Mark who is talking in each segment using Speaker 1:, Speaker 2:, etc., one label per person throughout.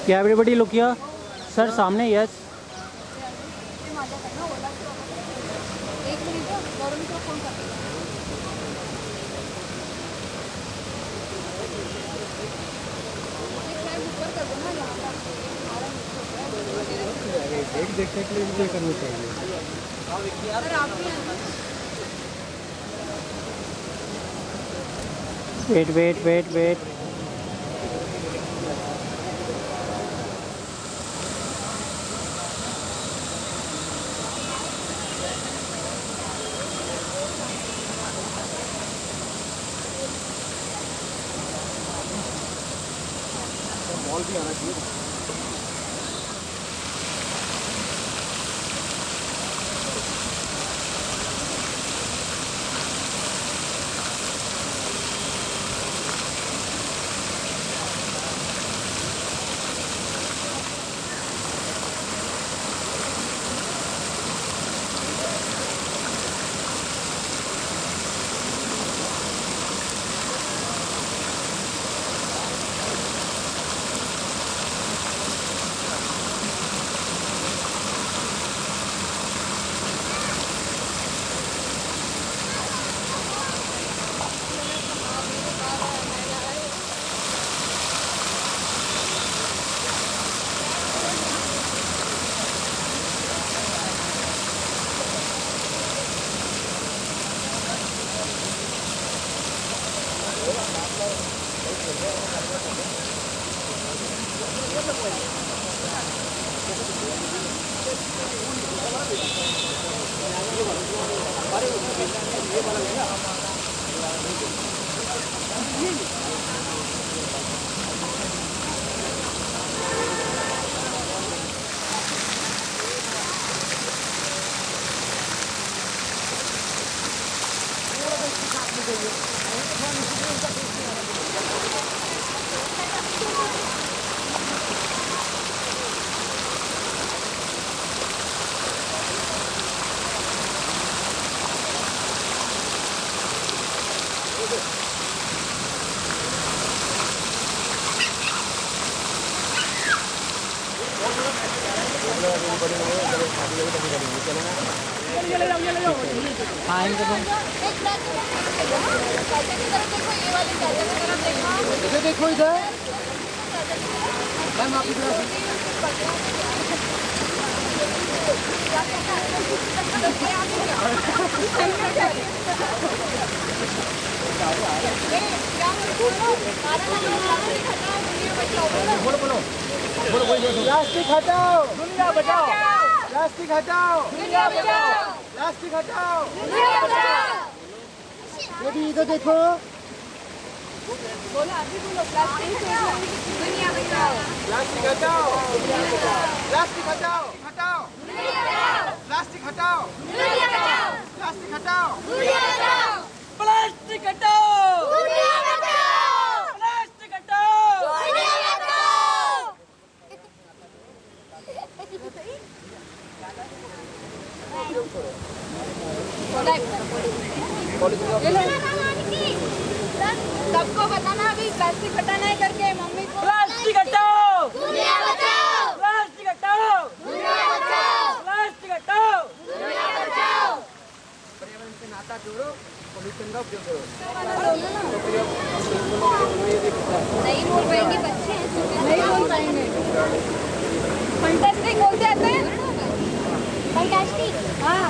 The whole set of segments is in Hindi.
Speaker 1: क्या एवरीबॉडी लुक हियर सर, सामने यस।
Speaker 2: देखने के लिए मुझे करना चाहिए।
Speaker 1: Wait wait wait wait.
Speaker 2: Ball भी आना चाहिए।
Speaker 1: हाँ, इनको
Speaker 2: इधर देखो, इधर मैम आप इधर। बोलो बोलो बोलो बोलो। प्लास्टिक हटाओ, दुनिया बचाओ। प्लास्टिक हटाओ, दुनिया बचाओ। प्लास्टिक हटाओ, दुनिया बचाओ। बेबी इधर देखो।
Speaker 3: बोलो अभी बोलो, प्लास्टिक हटाओ, दुनिया बचाओ।
Speaker 2: प्लास्टिक हटाओ, दुनिया बचाओ। प्लास्टिक हटाओ, हटाओ।
Speaker 3: दुनिया बचाओ।
Speaker 2: प्लास्टिक हटाओ,
Speaker 3: दुनिया बचाओ।
Speaker 2: प्लास्टिक हटाओ,
Speaker 3: दुनिया बचाओ।
Speaker 4: प्लास्टिक हटाओ,
Speaker 3: दुनिया बचाओ।
Speaker 4: प्लास्टिक हटाओ।
Speaker 3: दुनिया बचाओ। सबको बताना अभी प्लास्टिक हटाना है करके मम्मी को।
Speaker 4: प्लास्टिक हटाओ,
Speaker 3: दुनिया बचाओ।
Speaker 4: प्लास्टिक हटाओ,
Speaker 3: दुनिया बचाओ।
Speaker 4: प्लास्टिक हटाओ।
Speaker 3: दुनिया बचाओ।
Speaker 2: पर्यावरण से नाता जोड़ो, पॉल्यूशन का उपयोग करो।
Speaker 3: नहीं बोल पाएंगे बच्चे, नहीं बोल पाएंगे। फंटास्टिक बोलते आते हैं। फंटास्टिक, हाँ।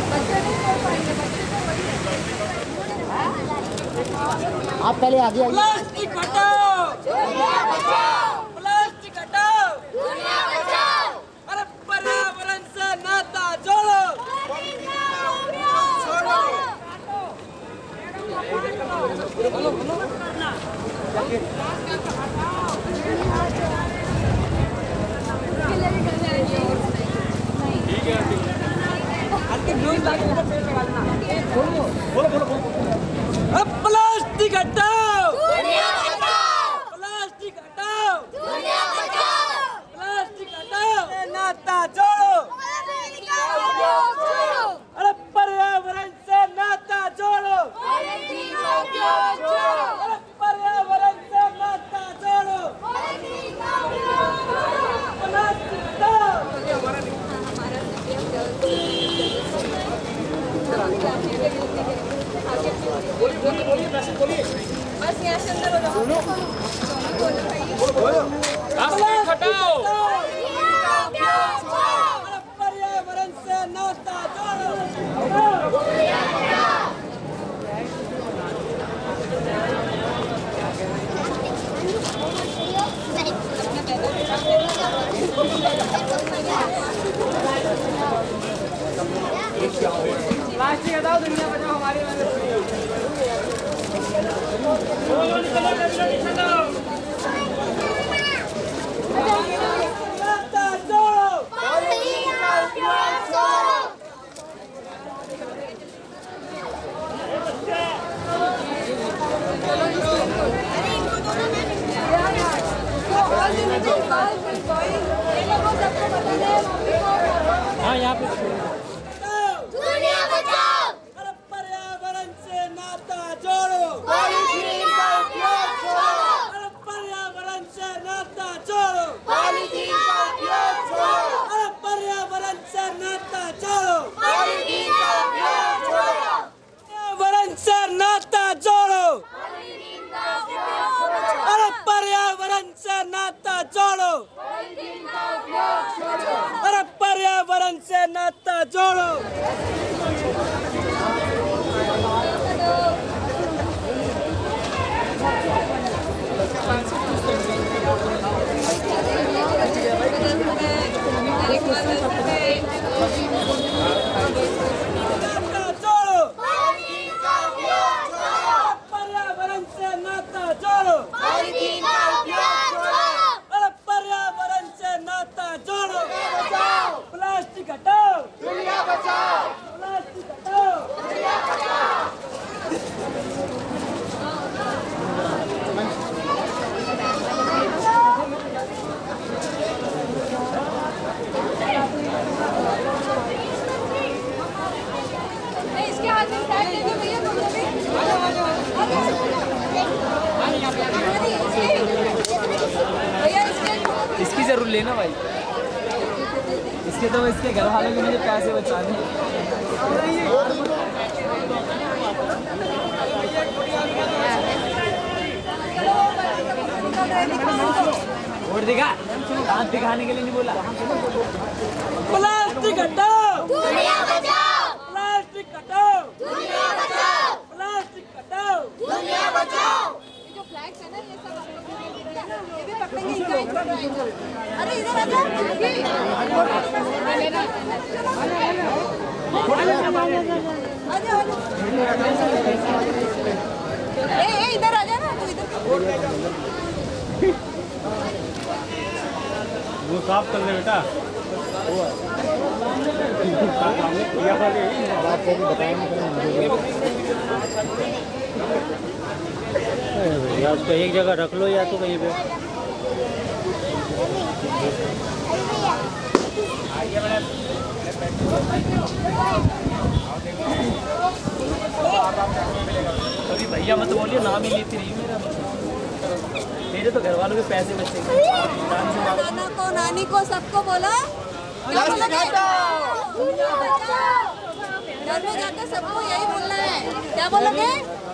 Speaker 3: बच्चे नहीं बोल पाएंगे, बच्चे तो वही है।
Speaker 2: आप पहले आगे आइए।
Speaker 4: प्लास्टिक हटाओ,
Speaker 3: दुनिया बचाओ।
Speaker 4: प्लास्टिक हटाओ।
Speaker 3: दुनिया बचाओ।
Speaker 4: अरे पर्यावरण से नाता जोड़ो। प्लास्टिक हटाओ,
Speaker 3: दुनिया बचाओ।
Speaker 4: प्लास्टिक हटाओ,
Speaker 3: दुनिया बचाओ।
Speaker 4: प्लास्टिक हटाओ। नाता जोड़ो,
Speaker 3: छोड़ो।
Speaker 4: अरे पर्यावरण से नाता जोड़ो।
Speaker 3: पॉलिथीन को
Speaker 4: अरे पर्यावरण से नाता जोड़ो। प्लास्टिक
Speaker 3: बस यहाँ से अंदर हो जाओ।
Speaker 4: हटाओ। पर्यावरण से नाता जोड़ो। प्लास्टिक हटाओ, दुनिया बचाओ हमारी मदद। नाता जोड़ो।
Speaker 1: हाँ यहाँ पे
Speaker 3: दुनिया बचाओ।
Speaker 4: अरे पर्यावरण से नाता जोड़ो।
Speaker 2: पॉलीथीन का उपयोग छोड़ो।
Speaker 4: अरे पर्यावरण से नाता जोड़ो।
Speaker 2: पॉलीथीन का उपयोग छोड़ो।
Speaker 4: अरे पर्यावरण से नाता जोड़ो।
Speaker 2: पॉलीथीन का उपयोग छोड़ो।
Speaker 4: पर्यावरण से नाता जोड़ो। अरे पर्यावरण से नाता जोड़ो। अरे पर्यावरण से नाता जोड़ो। नाता जोड़ो। पर्यावरण से नाता जोड़ो। अरे पर्यावरण से नाता जोड़ो। प्लास्टिक हटाओ।
Speaker 2: दुनिया बचाओ।
Speaker 4: प्लास्टिक हटाओ।
Speaker 3: इसके हाथ में बैग दे दो भैया, तुम लोग भी। भैया इसके
Speaker 5: इसकी जरूर लेना भाई। इसके तो इसके घर वालों के मुझे पैसे बचाने। और दिखा, दांत दिखाने के लिए नहीं बोला।
Speaker 4: प्लास्टिक हटाओ।
Speaker 3: दुनिया बचाओ।
Speaker 4: प्लास्टिक हटाओ।
Speaker 3: दुनिया बचाओ।
Speaker 4: प्लास्टिक हटाओ।
Speaker 3: दुनिया बचाओ। ये जो फ्लैग्स है ना, ये सब आप लोग ये भी पकड़ेंगे, इनका एक फोटो आएगा। अरे इधर आ जाओ। इधर आ जा ना, तू इधर।
Speaker 1: वो साफ कर ले बेटा। या उसको एक जगह रख लो या तो कहीं पे।
Speaker 5: अभी भैया मत बोलिए, नाम ही लेती रही मेरा। मेरे तो घर वालों के पैसे बचेंगे।
Speaker 3: नाना को, नानी को, सबको बोलो। क्या बोलोगे? दुनिया बचाओ। घर में जाकर सबको यही बोलना है। क्या बोलोगे?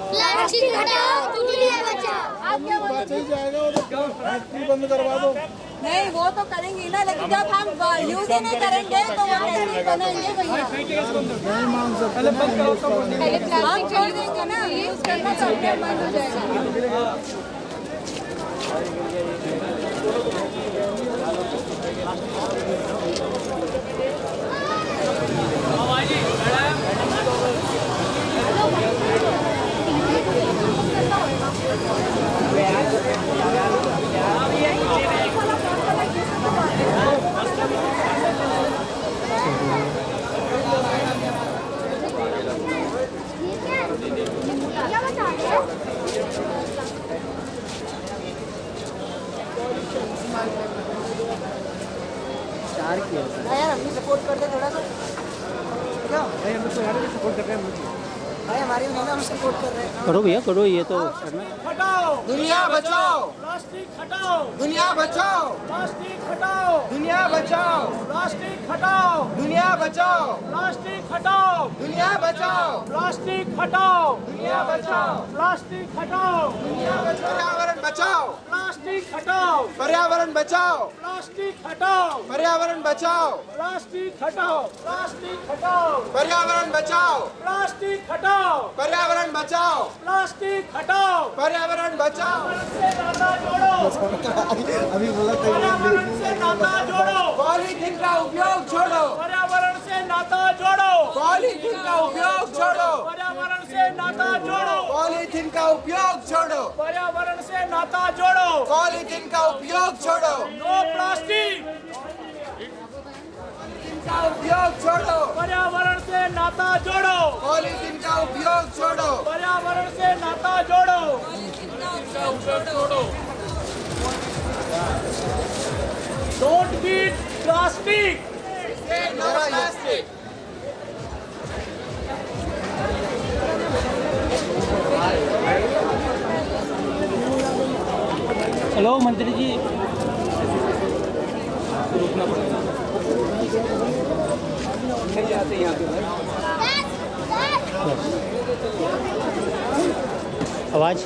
Speaker 3: प्लास्टिक हटाओ, दुनिया बचाओ। आप क्या बोलोगे?
Speaker 2: फैक्ट्री बंद करवा दो।
Speaker 3: नहीं, वो तो करेंगे ना, लेकिन जब हम यूज ही नहीं करेंगे तो वो कैसे बनेंगे भैया? हम छोड़ देंगे ना, यूज करना तो अपने बंद हो जाएगा।
Speaker 2: यार हम भी सपोर्ट करते थोड़ा सा। भाई हम तो यार भी सपोर्ट कर रहे हैं। भाई हमारी नहीं ना हम सपोर्ट कर रहे हैं।
Speaker 1: करो भैया करो, ये तो करना है।
Speaker 4: हटाओ
Speaker 2: दुनिया बचाओ,
Speaker 4: प्लास्टिक हटाओ
Speaker 2: दुनिया बचाओ,
Speaker 4: प्लास्टिक हटाओ
Speaker 2: दुनिया बचाओ,
Speaker 4: प्लास्टिक हटाओ
Speaker 2: दुनिया बचाओ,
Speaker 4: प्लास्टिक हटाओ
Speaker 2: दुनिया बचाओ,
Speaker 4: प्लास्टिक हटाओ
Speaker 2: दुनिया बचाओ,
Speaker 4: प्लास्टिक हटाओ
Speaker 2: पर्यावरण बचाओ,
Speaker 4: प्लास्टिक हटाओ
Speaker 2: पर्यावरण बचाओ,
Speaker 4: प्लास्टिक हटाओ
Speaker 2: पर्यावरण बचाओ,
Speaker 4: प्लास्टिक हटाओ प्लास्टिक हटाओ
Speaker 2: पर्यावरण बचाओ,
Speaker 4: प्लास्टिक हटाओ
Speaker 2: पर्यावरण बचाओ,
Speaker 4: प्लास्टिक हटाओ
Speaker 2: पर्यावरण बचाओ।
Speaker 4: से नाता जोड़ो
Speaker 2: अभी बोला था
Speaker 4: पर्यावरण से नाता जोड़ो
Speaker 2: पॉलीथीन का उपयोग छोड़ो,
Speaker 4: पर्यावरण से नाता जोड़ो
Speaker 2: पॉलीथीन का उपयोग छोड़ो,
Speaker 4: पर्यावरण से नाता जोड़ो
Speaker 2: पॉलीथीन का उपयोग छोड़ो,
Speaker 4: पर्यावरण से नाता जोड़ो
Speaker 2: पॉलीथीन का उपयोग छोड़ो,
Speaker 4: नो प्लास्टिक
Speaker 2: का उपयोग छोड़ो,
Speaker 4: पर्यावरण से नाता जोड़ो
Speaker 2: पॉलीथीन का उपयोग छोड़ो,
Speaker 4: पर्यावरण से नाता जोड़ो don't eat plastic
Speaker 2: no plastic.
Speaker 1: Hello मंत्री जी, आवाज।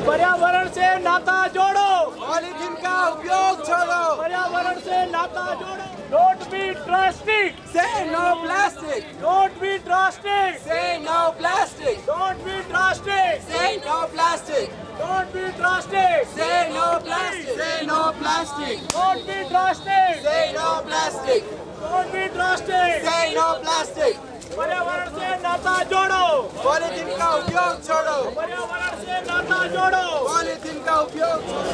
Speaker 4: पर्यावरण से नाता जोड़ो
Speaker 2: पॉलीथीन का उपयोग छोड़ो,
Speaker 4: पर्यावरण से नाता जोड़ो don't be plastic
Speaker 2: say no plastic,
Speaker 4: don't be plastic
Speaker 2: say no plastic,
Speaker 4: don't be plastic
Speaker 2: say no plastic,
Speaker 4: don't be plastic
Speaker 2: say no plastic, say no plastic,
Speaker 4: don't be plastic
Speaker 2: say no plastic,
Speaker 4: don't be plastic
Speaker 2: say no plastic.
Speaker 4: पर्यावरण से नाता जोड़ो
Speaker 2: पॉलीथीन का उपयोग छोड़ो,
Speaker 4: पर्यावरण से नाता जोड़ो
Speaker 2: पॉलीथीन का उपयोग छोड़ो।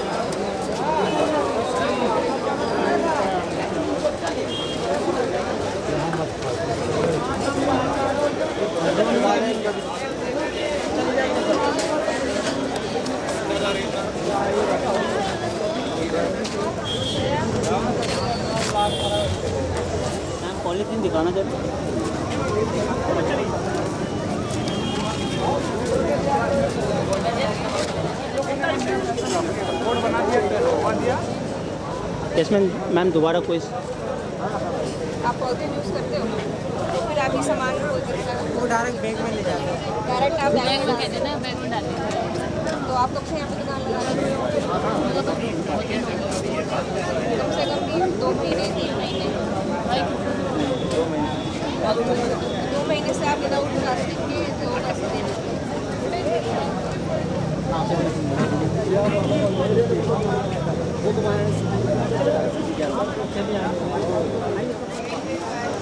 Speaker 1: मैम पॉलीथीन दिखाना जरा। इसमें मैम दोबारा कोई
Speaker 3: आप पॉलिथीन यूज़ करते हो तो फिर आप ही सामान
Speaker 2: वो डायरेक्ट बैग में ले जाते हैं।
Speaker 3: डायरेक्ट आप बैग में कहते हैं ना, बैग में डालते हैं। तो आप कब से यहाँ पे दुकान लगा रहे हो? कम से कम भी 2 महीने 3 महीने 2 महीने से आप विदाउट प्लास्टिक के तो कैसे दे रहे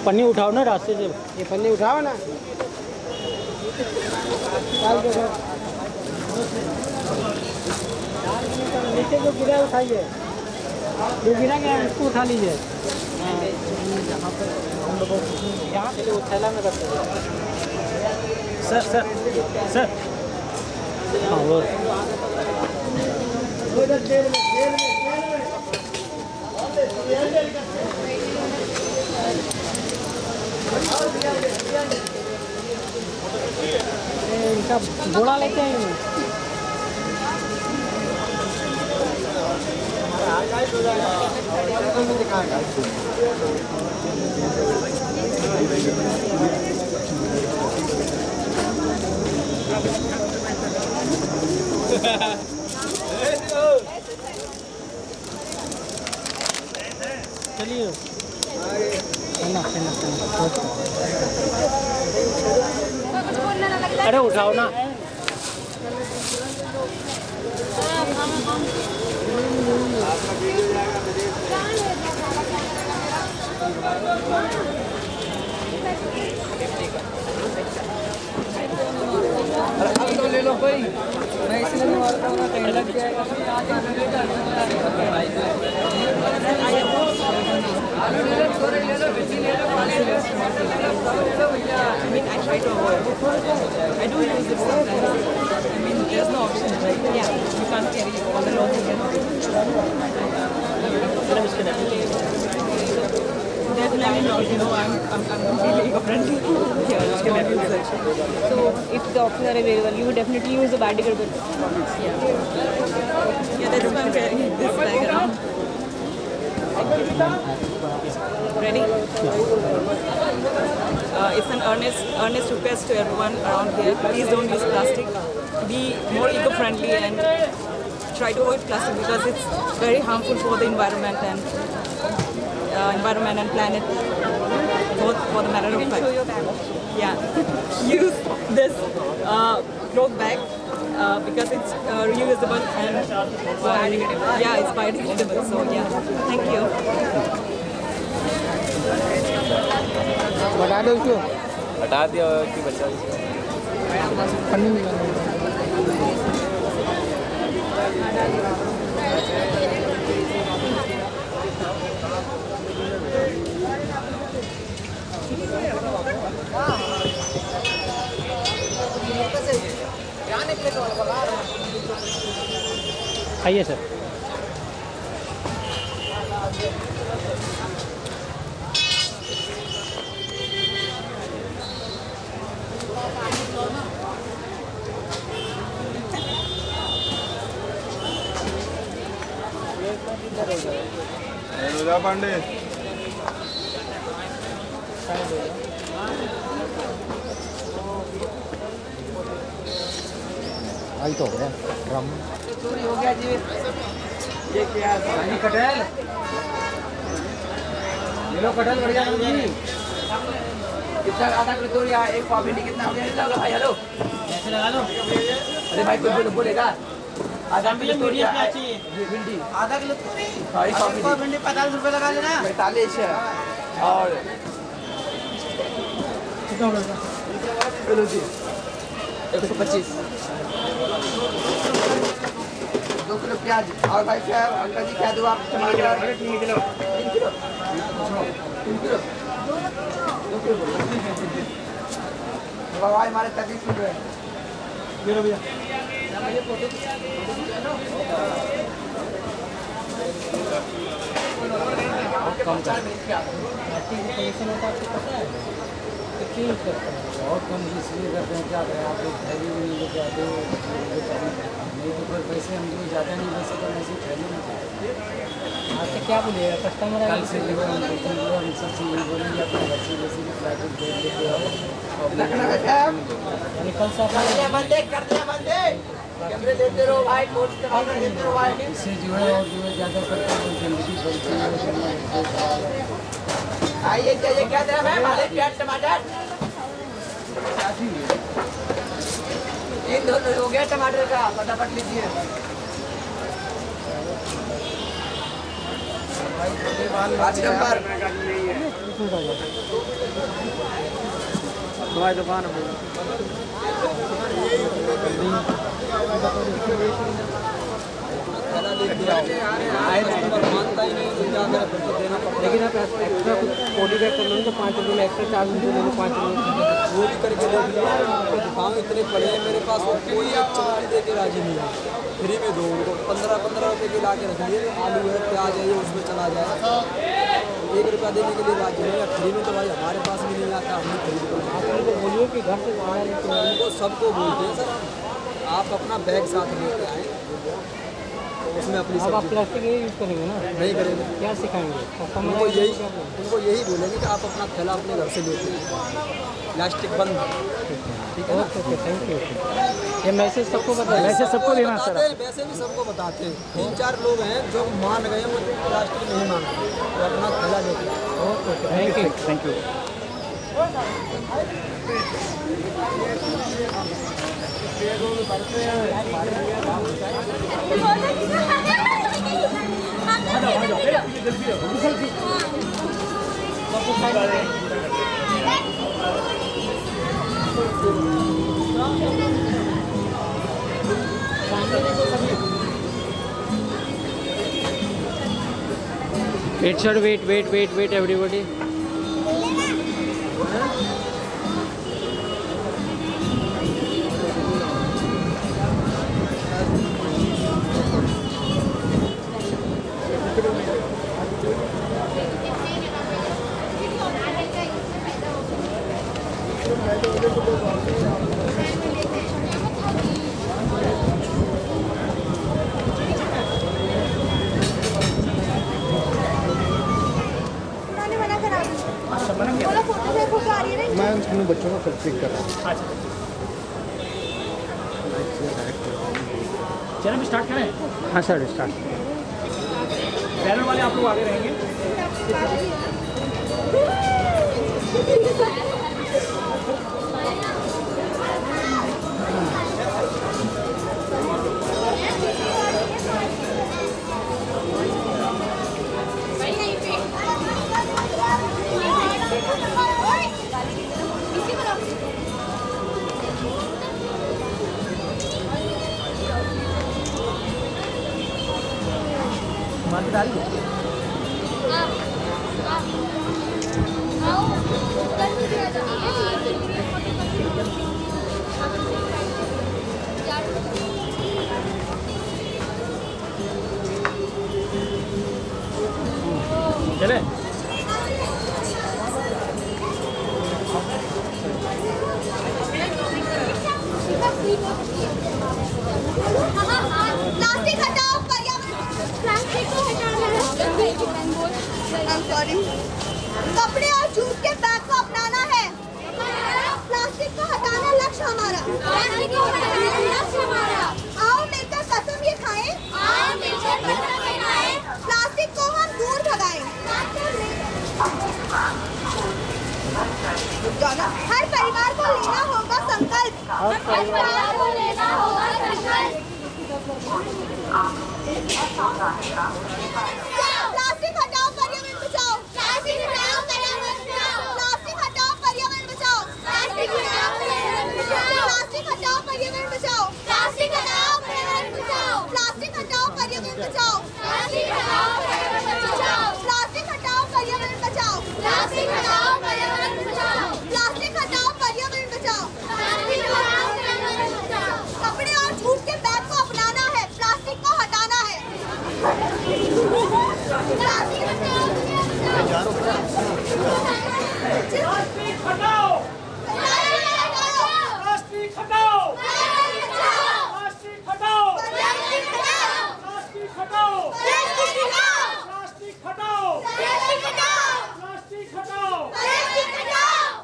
Speaker 1: पन्नी उठाओ ना रास्ते से।
Speaker 2: ये पन्नी उठाओ ना, डाल दो सर। नीचे जो गिरा उठाइए, जो गिरा गया उसको उठा लीजिए।
Speaker 1: यहाँ पे वो थैला में रखते हैं। सर सर सर, हाँ वो
Speaker 2: इनका घोड़ा लेते हैं।
Speaker 1: चलिए। अरे उठाओ ना।
Speaker 2: ले लो भाई, मैं इसलिए नहीं मारता हूँ ना, कहीं लग जाएगा।
Speaker 6: I do use it sometimes. I mean, there's no option, right? Yeah, you can't carry all the loads again. Definitely. I'm completely eco-friendly. So if the options are available, you would definitely use the biodegradable. Yeah, that's why I'm carrying this bag around. Ready? It's an earnest request to everyone around here. Please don't use plastic. Be more eco-friendly and try to avoid plastic because it's very harmful for the environment and planet. Both for the matter of fact. Yeah. Use this cloth bag because it's reusable and yeah, it's biodegradable. So yeah, thank you.
Speaker 2: बता दो उसको
Speaker 5: हटा दिया कि बच्चा
Speaker 2: पन्नी निकाल
Speaker 1: आइए सर।
Speaker 2: रोजा पांडे आई तो हो गया ड्रम चोरी हो गया जी। ये क्या है कटहल ये लो कटहल बढ़िया जी कितना आधा किलो चोरी एक पाव भिंडी कितना हो गया लगा भाई हेलो
Speaker 1: ऐसे लगा लो।
Speaker 2: अरे भाई कोई बोलेगा आधा किलो चोरी चाहिए भिंडी आधा किलो चोरी एक पाव भिंडी 45 रुपए लगा लेना 45 है और कितना होगा किलो जी 125 2 किलो प्याज और भाई क्या अंकल जी क्या दूँ आप टमाटर 3 किलो 3 किलो 3 किलो 2 किलो बाबा हमारे 30 रुपए ये लो भैया कम कर बहुत कम इसलिए करते हैं क्या करें आप थैली भी नहीं लेके आते नहीं तो फिर पैसे हम लोग ज़्यादा नहीं ले सकते ऐसे थैली नहीं
Speaker 1: आपसे क्या बोलिएगा कस्टमर है
Speaker 2: कल से हम सब चीज़ बोलेंगे अपने घर से जैसे कि प्लास्टिक दे देते हो
Speaker 1: यानी कल से आप
Speaker 2: इससे जो है और जो है ज़्यादा करते हैं गंदगी बढ़ती है आइए चाहिए क्या दे रहा है प्याज टमाटर इन दोनों हो गया टमाटर का फटाफट लीजिए पाँच नंबर
Speaker 1: हमारी दुकान है लेकिन आप एक्स्ट्रा कुछ बॉडी बैग कर लो तो 5 रुपये में एक्स्ट्रा चार्ज ले लो 5 रुपये
Speaker 7: वो भी करके दे दिया उनको दुकान इतने पड़े हैं मेरे पास और कोई एक चम्मच दे के राजी नहीं है फ्री में दो उनको 15 रुपये के ला के रख लिए आलू है प्याज है ये उसमें चला जाए 1 रुपया देने के लिए राजी नहीं है फ्री में तो भाई हमारे पास भी नहीं आता हम खरीद कर
Speaker 1: आप उनको बोलिए कि घर से खाना लेके आए
Speaker 7: उनको सबको बोलते हैं सर आप अपना बैग साथ लेके आए तो उसमें अपनी
Speaker 1: अब आप प्लास्टिक ये यूज़ करेंगे ना
Speaker 7: नहीं करेंगे
Speaker 1: क्या सिखाएंगे
Speaker 7: उनको यही बोलेंगे कि आप अपना थैला अपने घर से लेते हैं प्लास्टिक बंद ठीक है
Speaker 1: ओके ओके थैंक यू ये मैसेज सबको बताइए मैसेज सबको देना सर
Speaker 7: वैसे भी सबको बताते हैं 3-4 लोग हैं जो मान गए वो प्लास्टिक नहीं मानते तो अपना थैला लेते हैं
Speaker 1: okay okay thank you Wait sir, wait everybody.
Speaker 2: बच्चों को फैसिलिटेट कर रहा हूँ।
Speaker 1: अच्छा, चलो स्टार्ट करें।
Speaker 2: हाँ सर स्टार्ट।
Speaker 1: बैनर वाले आप लोग आगे रहेंगे। मार्केट चले।
Speaker 3: प्लास्टिक हटाओ, प्लास्टिक को हटाना है। सॉरी। कपड़े और जूट के बैग को अपनाना है। प्लास्टिक को हटाना लक्ष्य हमारा। प्लास्टिक को हटाना लक्ष्य हमारा। आओ मिलकर कसम ये खाएं। आओ मिलकर कसम ये खाएं। प्लास्टिक को हम दूर भगाएं। हर परिवार को लेना होगा संकल्प। हर परिवार को लेना होगा संकल्प। प्लास्टिक हटाओ, पर्यावरण बचाओ। प्लास्टिक हटाओ, पर्यावरण बचाओ। प्लास्टिक हटाओ, पर्यावरण बचाओ। प्लास्टिक हटाओ, पर्यावरण बचाओ। प्लास्टिक हटाओ, पर्यावरण बचाओ। प्लास्टिक हटाओ, पर्यावरण बचाओ। प्लास्टिक हटाओ, पर्यावरण बचाओ। प्लास्टिक हटाओ, पर्यावरण बचाओ। प्लास्टिक हटाओ, पर्यावरण बचाओ। प्लास्टिक हटाओ, पर्यावरण बचाओ। प्लास्टिक हटाओ, पर्यावरण बचाओ। प्लास्टिक हटाओ, पर्यावरण बचाओ। कपड़े और जूट के बैग को अपनाना है। प्लास्टिक को हटाना है। प्लास्टिक हटाओ,
Speaker 1: प्लास्टिक हटाओ, प्लास्टिक हटाओ, प्लास्टिक हटाओ, प्लास्टिक हटाओ, प्लास्टिक हटाओ, प्लास्टिक हटाओ।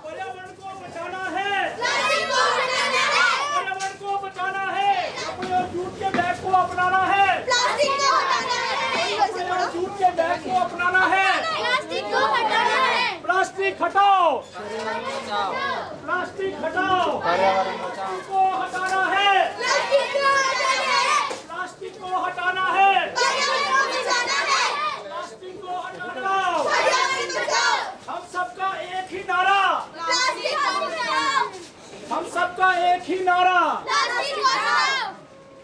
Speaker 1: पर्यावरण को बचाना है। पर्यावरण को बचाना है। कपड़े और जूट के बैग को अपनाना है।
Speaker 3: प्लास्टिक को हटाना है।
Speaker 1: कपड़े और जूट के बैग को अपनाना है।
Speaker 3: प्लास्टिक को हटाना है।
Speaker 1: प्लास्टिक हटाओ, प्लास्टिक हटाओ, प्लास्टिक को हटाना है।
Speaker 3: प्लास्टिक को हटाना है।
Speaker 1: प्लास्टिक को हटाना है।
Speaker 3: पर्यावरण को बचाना है।
Speaker 1: प्लास्टिक को हटाना।
Speaker 3: पर्यावरण बचाओ।
Speaker 1: हम सबका एक ही नारा।
Speaker 3: प्लास्टिक को हटाओ।
Speaker 1: हम सबका एक ही नारा।
Speaker 3: प्लास्टिक को हटाओ।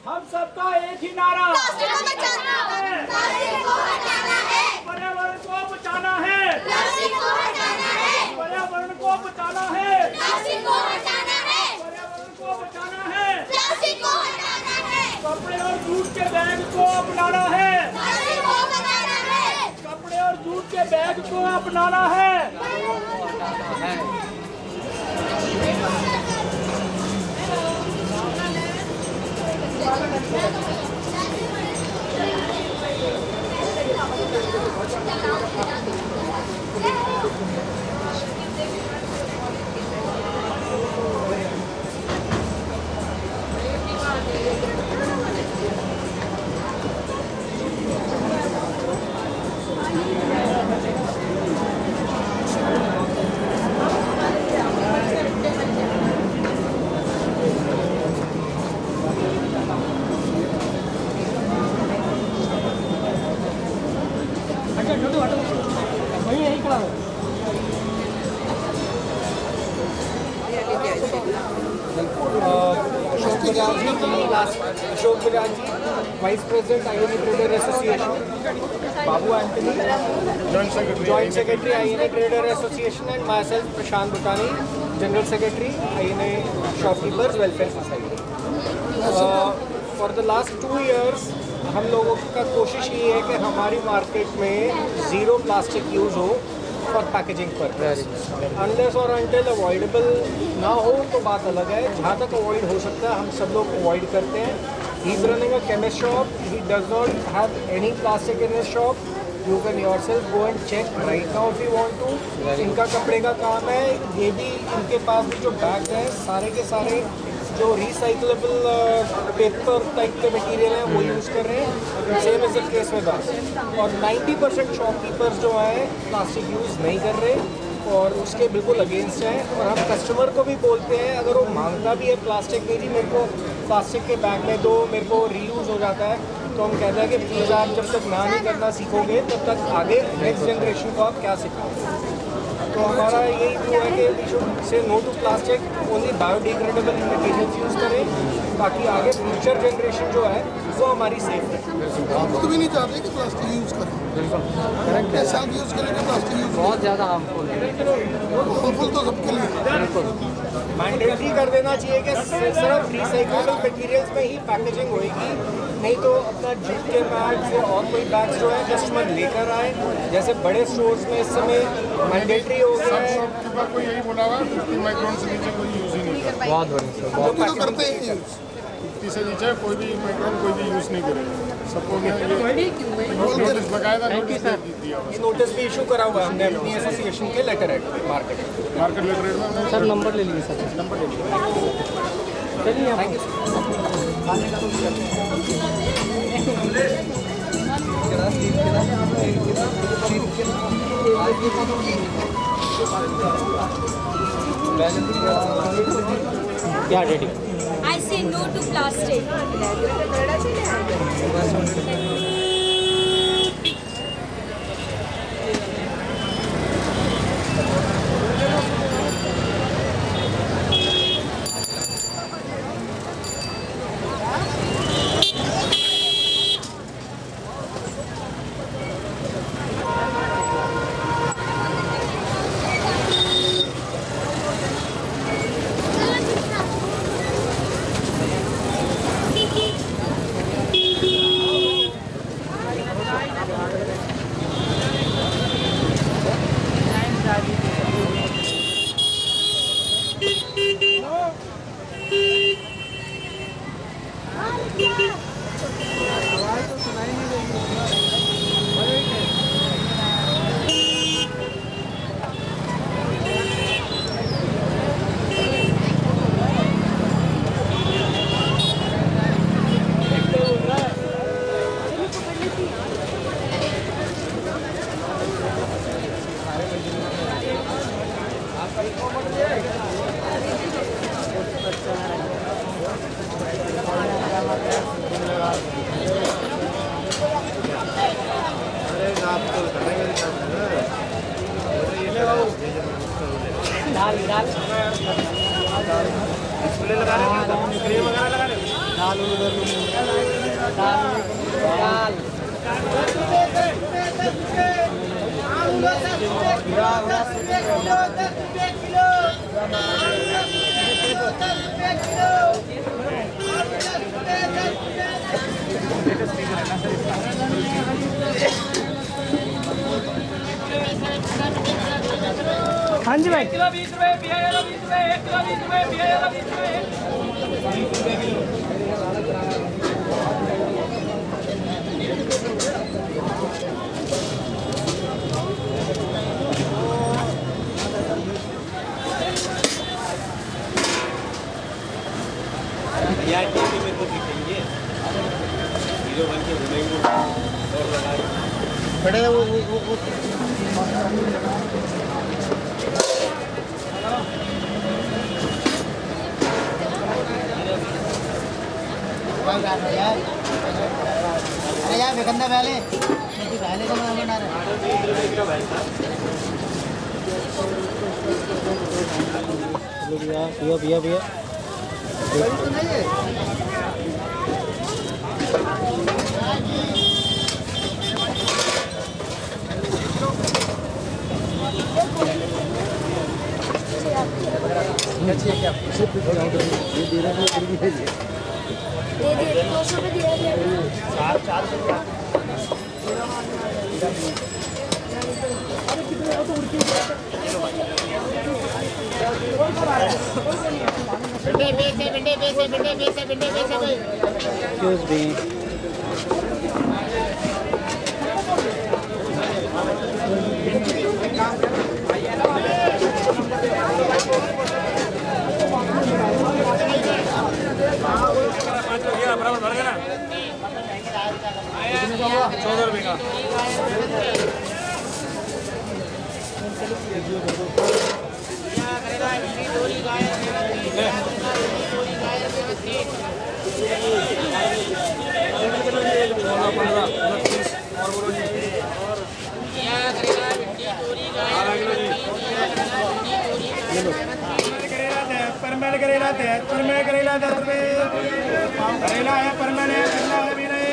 Speaker 1: हम सबका एक ही नारा।
Speaker 3: प्लास्टिक को बचाना है। प्लास्टिक को हटाना है।
Speaker 1: पर्यावरण को बचाना है।
Speaker 3: प्लास्टिक को हटाना है।
Speaker 1: पर्यावरण को बचाना है।
Speaker 3: प्लास्टिक को हटाना है।
Speaker 1: पर्यावरण को बचाना है।
Speaker 3: प्लास्टिक को हटाना है।
Speaker 1: कपड़े और जूट के बैग को अपनाना है।
Speaker 3: प्लास्टिक को बचाना है।
Speaker 1: कपड़े और जूट के बैग को अपनाना है। वही यही खड़ा हो।
Speaker 2: Ashok Bajaj ji, vice president INA trader association, Babu Antony, joint secretary INA trader association, and myself Prashant Butani, general secretary INA shopkeepers welfare society. For the last 2 years हम लोगों का कोशिश ये है कि हमारी मार्केट में ज़ीरो प्लास्टिक यूज़ हो फॉर पैकेजिंग पर्पस। अनलेस और अनटिल अवॉइडेबल ना हो तो बात अलग है। जहाँ तक अवॉइड हो सकता है हम सब लोग अवॉइड करते हैं। He is running a chemist shop, he does not have any plastic in his shop. You can yourself go and check right now if you want to. इनका कपड़े का काम है, ये भी इनके पास भी जो बैग हैं सारे के सारे जो रिसाइकलेबल पेपर टाइप के मटेरियल हैं वो यूज़ कर रहे हैं, same is the case with us. और 90% शॉपकीपर्स जो हैं प्लास्टिक यूज़ नहीं कर रहे और उसके बिल्कुल अगेंस्ट हैं। और हम कस्टमर को भी बोलते हैं, अगर वो मांगता भी है प्लास्टिक नहीं जी मेरे को प्लास्टिक के बैग में दो, मेरे को रीयूज़ हो जाता है, तो हम कहते हैं कि प्लीज़ आप जब तक ना नहीं करना सीखोगे तब तक आगे नेक्स्ट जनरेशन को आप क्या सिखाओगे। तो हमारा यही व्यू है कि we should say no to plastic, only biodegradable materials use करें, ताकि आगे फ्यूचर जनरेशन जो है वो हमारी सेफ है।
Speaker 8: हम खुद भी नहीं चाहते कि प्लास्टिक यूज़ करें, सेल्फ यूज़ करेंगे प्लास्टिक यूज़
Speaker 7: बहुत ज़्यादा हार्मफुल
Speaker 8: तो सबके लिए
Speaker 2: मैंडेटरी कर देना चाहिए कि सिर्फ रिसाइक्लेबल मटेरियल्स में ही पैकेजिंग होएगी, नहीं तो अपना जूट के बैग्स या और कोई बैग्स जो है कस्टमर लेकर आए। जैसे बड़े स्टोर्स में इस समय मैंडेटरी हो गया है।
Speaker 8: शॉपकीपर को यही बोला हुआ 50 माइक्रोन से नीचे कोई यूज़ ही नहीं करता।
Speaker 7: बहुत बढ़िया सर,
Speaker 8: जो करते हैं यूज़ 50 से नीचे कोई भी माइक्रोन कोई भी यूज़ नहीं करेगा। सबको नोटिस बकायदा नोटिस दिया,
Speaker 2: नोटिस भी इशू करा हुआ हमने अपनी एसोसिएशन के letter head market
Speaker 8: letter head में।
Speaker 1: सर नंबर ले लीजिए सर, नंबर ले लीजिए। चलिए थैंक यू क्या ready.
Speaker 3: I say no to plastic.
Speaker 1: हाँ जी भाई।
Speaker 4: 1 किलो 20 रुपए, 20 रुपए, 1 किलो 20 रुपए, 20 रुपए।
Speaker 5: यार टीवी में तो दिखेंगे 01 के घूमेंगे और लगाए
Speaker 2: खड़े वो
Speaker 1: अरे यार बेगंदा पहले पहले तो मैं बना रहा भैया भैया भैया
Speaker 3: दे दिए 200 रुपये दिए
Speaker 1: Excuse me.
Speaker 5: बराबर भर गया ना 14 रुपये का।
Speaker 2: परमल करेला 10 रुपये, करेला है परमल है, करेला है भी नहीं।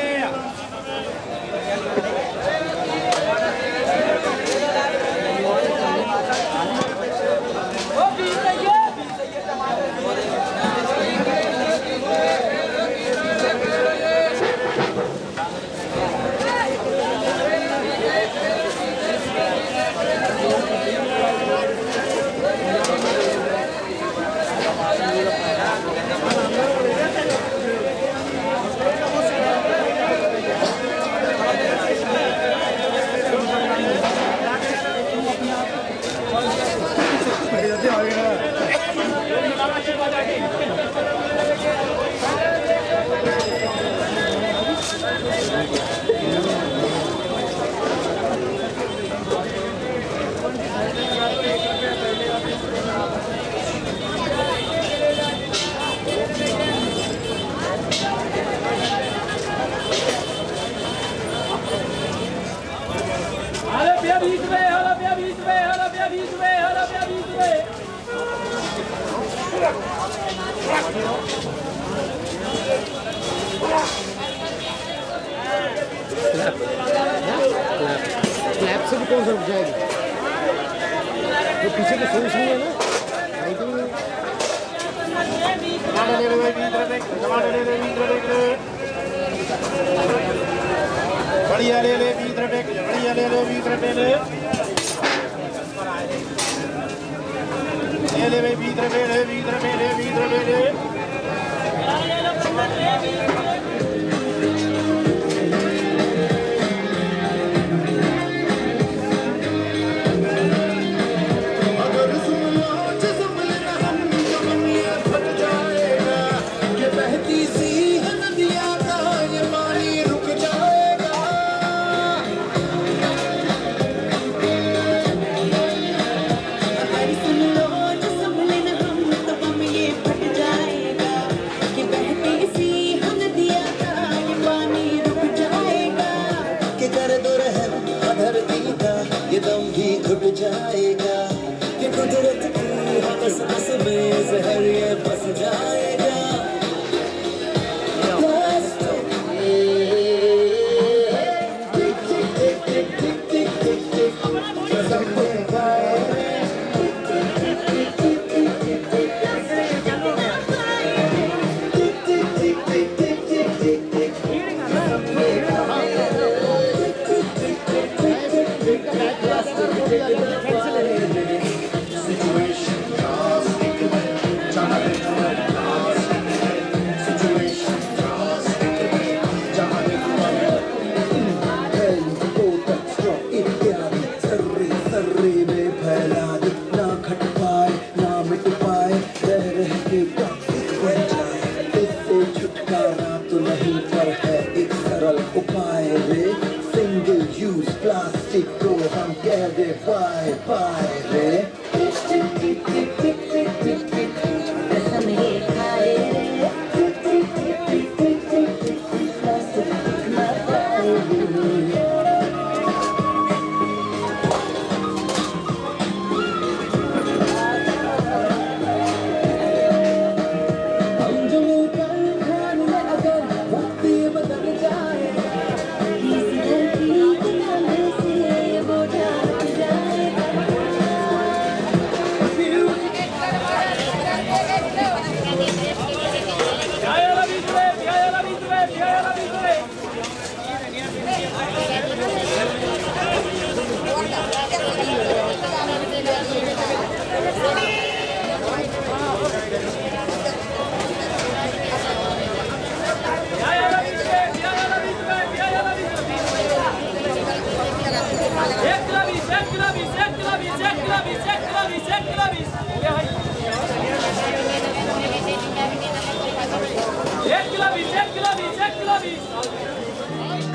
Speaker 1: स्लैब से भी कौन सा रुक जाएगी? जो पीछे की सोच नहीं है ना,
Speaker 2: टमाटर ले लो 20 रुपए, टमाटर ले लो 20 रुपए, बढ़िया ले ले 20 रुपए, बढ़िया ले लो 20 रुपए ले ले भाई 20 रुपए ले 20 रुपए ले 20 रुपए ले।
Speaker 9: घुट जाएगा कि कुदरत की हवस बस में जहर ये बस जाएगा।
Speaker 1: कैंसिल है।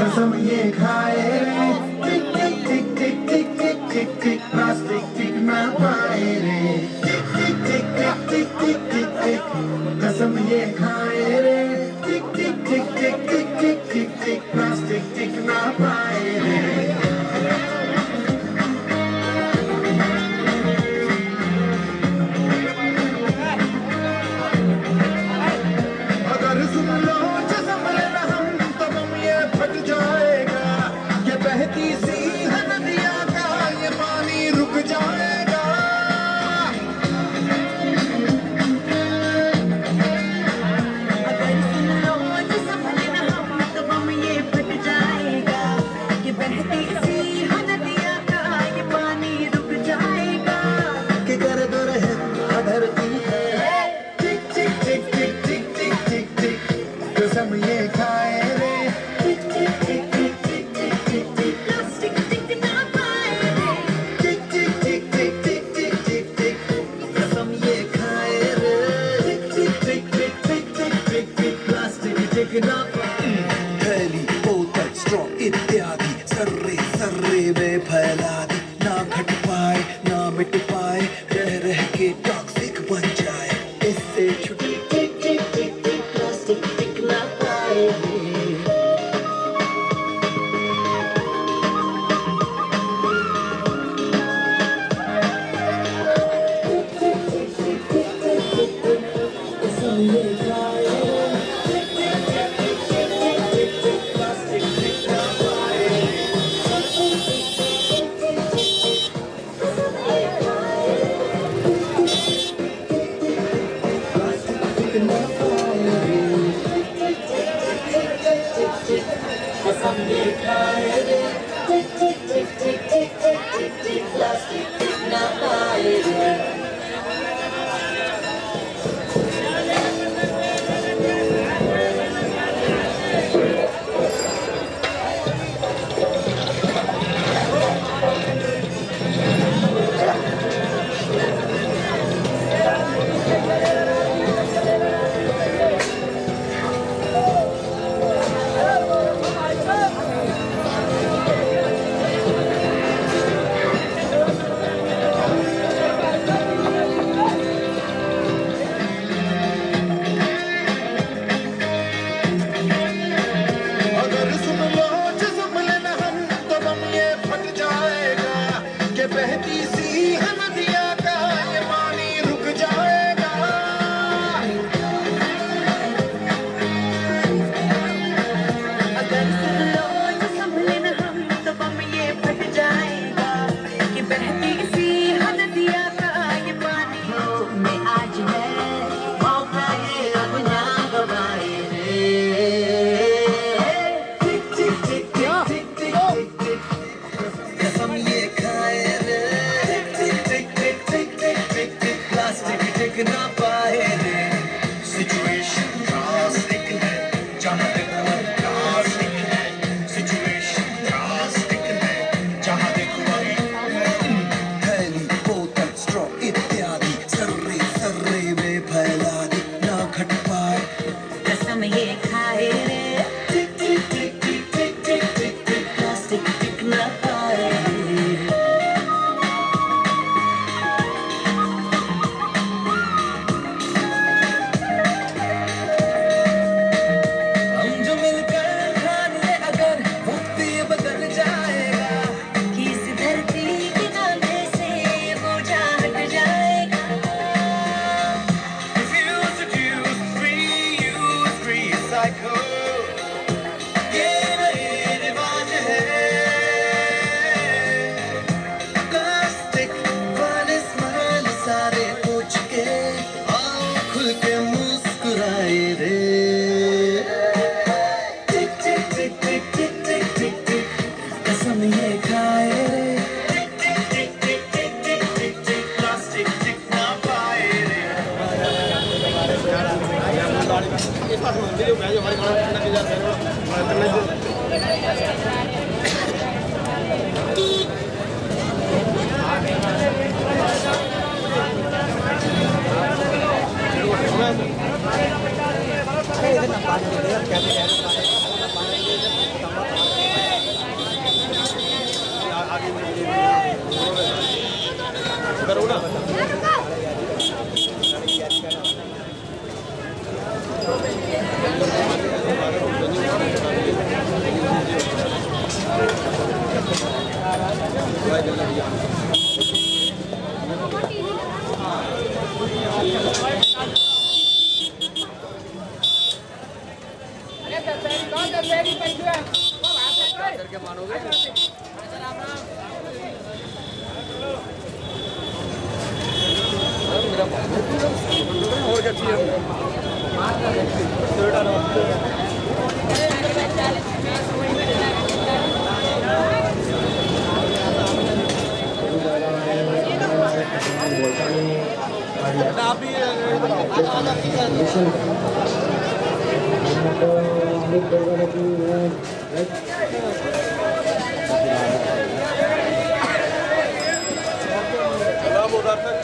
Speaker 9: कसम ये खाए रे टिक टिक टिक टिक टिक टिक टिक टिक प्लास्टिक टिक ना पाए रे टिक टिक टिक टिक टिक टिक टिक कसम ये खाए रे टिक टिक टिक टिक टिक टिक टिक टिक प्लास्टिक टिक ना पाए रे इत्यादि सर्रे सर्रे में फैला दी ना घट पाए ना मिट पाए रह रह के टॉक्सिक बन जाए इससे छुट्टी टिक टिक टिक टिक प्लास्टिक टिक ना पाए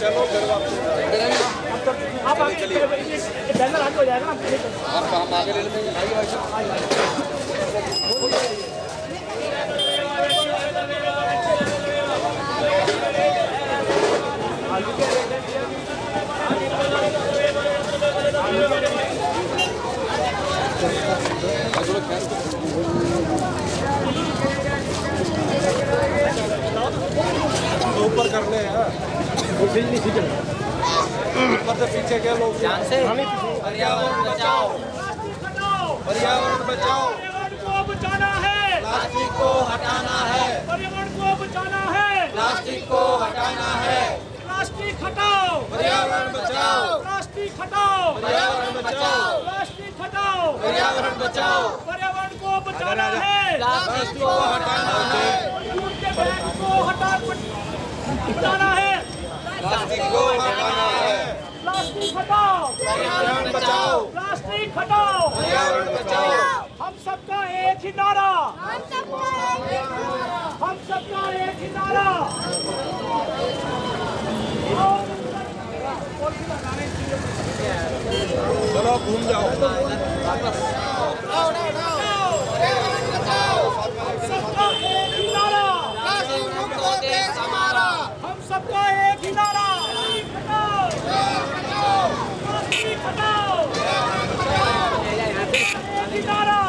Speaker 8: चलो फिर वापस
Speaker 1: आप आगे बैनर आगे हो जाएगा ना
Speaker 7: हम आगे ले लेते हैं।
Speaker 8: ऊपर करने हैं ऊपर से पीछे के लोग
Speaker 5: ध्यान से
Speaker 8: पर्यावरण बचाओ, पर्यावरण बचाओ,
Speaker 4: पर्यावरण को बचाना है,
Speaker 8: प्लास्टिक को हटाना है,
Speaker 4: पर्यावरण को बचाना है,
Speaker 8: प्लास्टिक को हटाना है,
Speaker 4: प्लास्टिक हटाओ,
Speaker 8: पर्यावरण बचाओ,
Speaker 4: प्लास्टिक हटाओ,
Speaker 8: पर्यावरण बचाओ,
Speaker 4: प्लास्टिक हटाओ,
Speaker 8: पर्यावरण बचाओ,
Speaker 4: पर्यावरण को बचाना है,
Speaker 8: प्लास्टिक को हटाना है,
Speaker 4: जूट के बैग को हटाना है,
Speaker 8: प्लास्टिक को हटाना है,
Speaker 4: प्लास्टिक हटाओ,
Speaker 8: पर्यावरण बचाओ,
Speaker 4: प्लास्टिक हटाओ,
Speaker 8: पर्यावरण बचाओ,
Speaker 4: हम सबका एक ही नारा, हम सबका एक ही नारा।
Speaker 8: चलो घूम जाओ।
Speaker 4: सबका एक ही नारा, हम सबका एक ही नारा, प्लास्टिक हटाओ, एक ही नारा,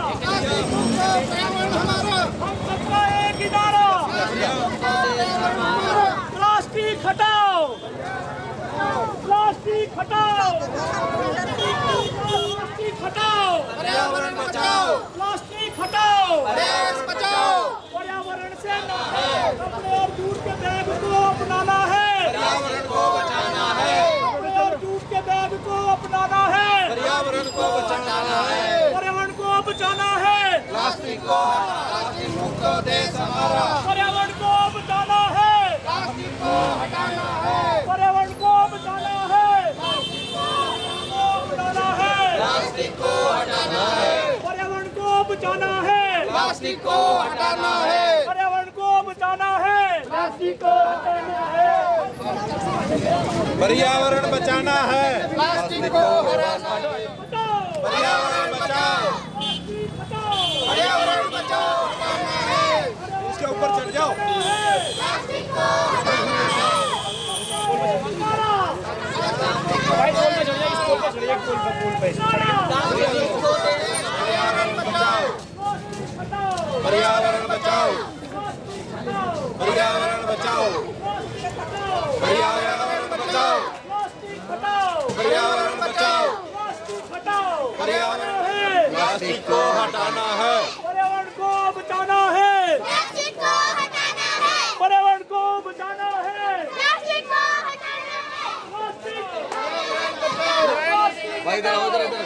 Speaker 4: हम सबका एक ही नारा, प्लास्टिक हटाओ, प्लास्टिक हटाओ, प्लास्टिक हटाओ,
Speaker 8: पर्यावरण बचाओ,
Speaker 4: प्लास्टिक हटाओ,
Speaker 8: पर्यावरण बचाओ,
Speaker 4: पर्यावरण से कपड़े और जूट के बैग को अपनाना है,
Speaker 8: पर्यावरण को बचाना है,
Speaker 4: कपड़े और जूट के बैग को अपनाना है,
Speaker 8: पर्यावरण को बचाना है,
Speaker 4: पर्यावरण को बचाना है,
Speaker 8: प्लास्टिक को प्लास्टिक मुक्त देश हमारा,
Speaker 4: पर्यावरण को बचाना है,
Speaker 8: प्लास्टिक को हटाना है,
Speaker 4: पर्यावरण को बचाना है, बचाना है,
Speaker 8: प्लास्टिक को हटाना है,
Speaker 4: पर्यावरण को बचाना है,
Speaker 8: प्लास्टिक को हटाना है,
Speaker 4: पर्यावरण को बचाना है, प्लास्टिक को हटाना है,
Speaker 8: पर्यावरण बचाना है, प्लास्टिक को हटाना है,
Speaker 4: हटाओ,
Speaker 8: पर्यावरण बचाओ,
Speaker 4: प्लास्टिक हटाओ,
Speaker 8: पर्यावरण बचाओ, हटाना है, उसके ऊपर चढ़ जाओ।
Speaker 1: भाई पोल पे चढ़ जाइए, इस पोल पे चढ़ जाइए, पोल पे
Speaker 8: पर्यावरण बचाओ, पर्यावरण बचाओ, पर्यावरण बचाओ, पर्यावरण बचाओ,
Speaker 4: प्लास्टिक हटाओ,
Speaker 8: पर्यावरण बचाओ,
Speaker 4: प्लास्टिक हटाओ,
Speaker 8: पर्यावरण
Speaker 4: है,
Speaker 8: प्लास्टिक को हटाना है,
Speaker 4: पर्यावरण को बचाना है,
Speaker 3: प्लास्टिक को हटाना है,
Speaker 4: पर्यावरण को बचाना है,
Speaker 3: प्लास्टिक को हटाना है,
Speaker 4: प्लास्टिक
Speaker 7: भाई इधर आओ, इधर इधर।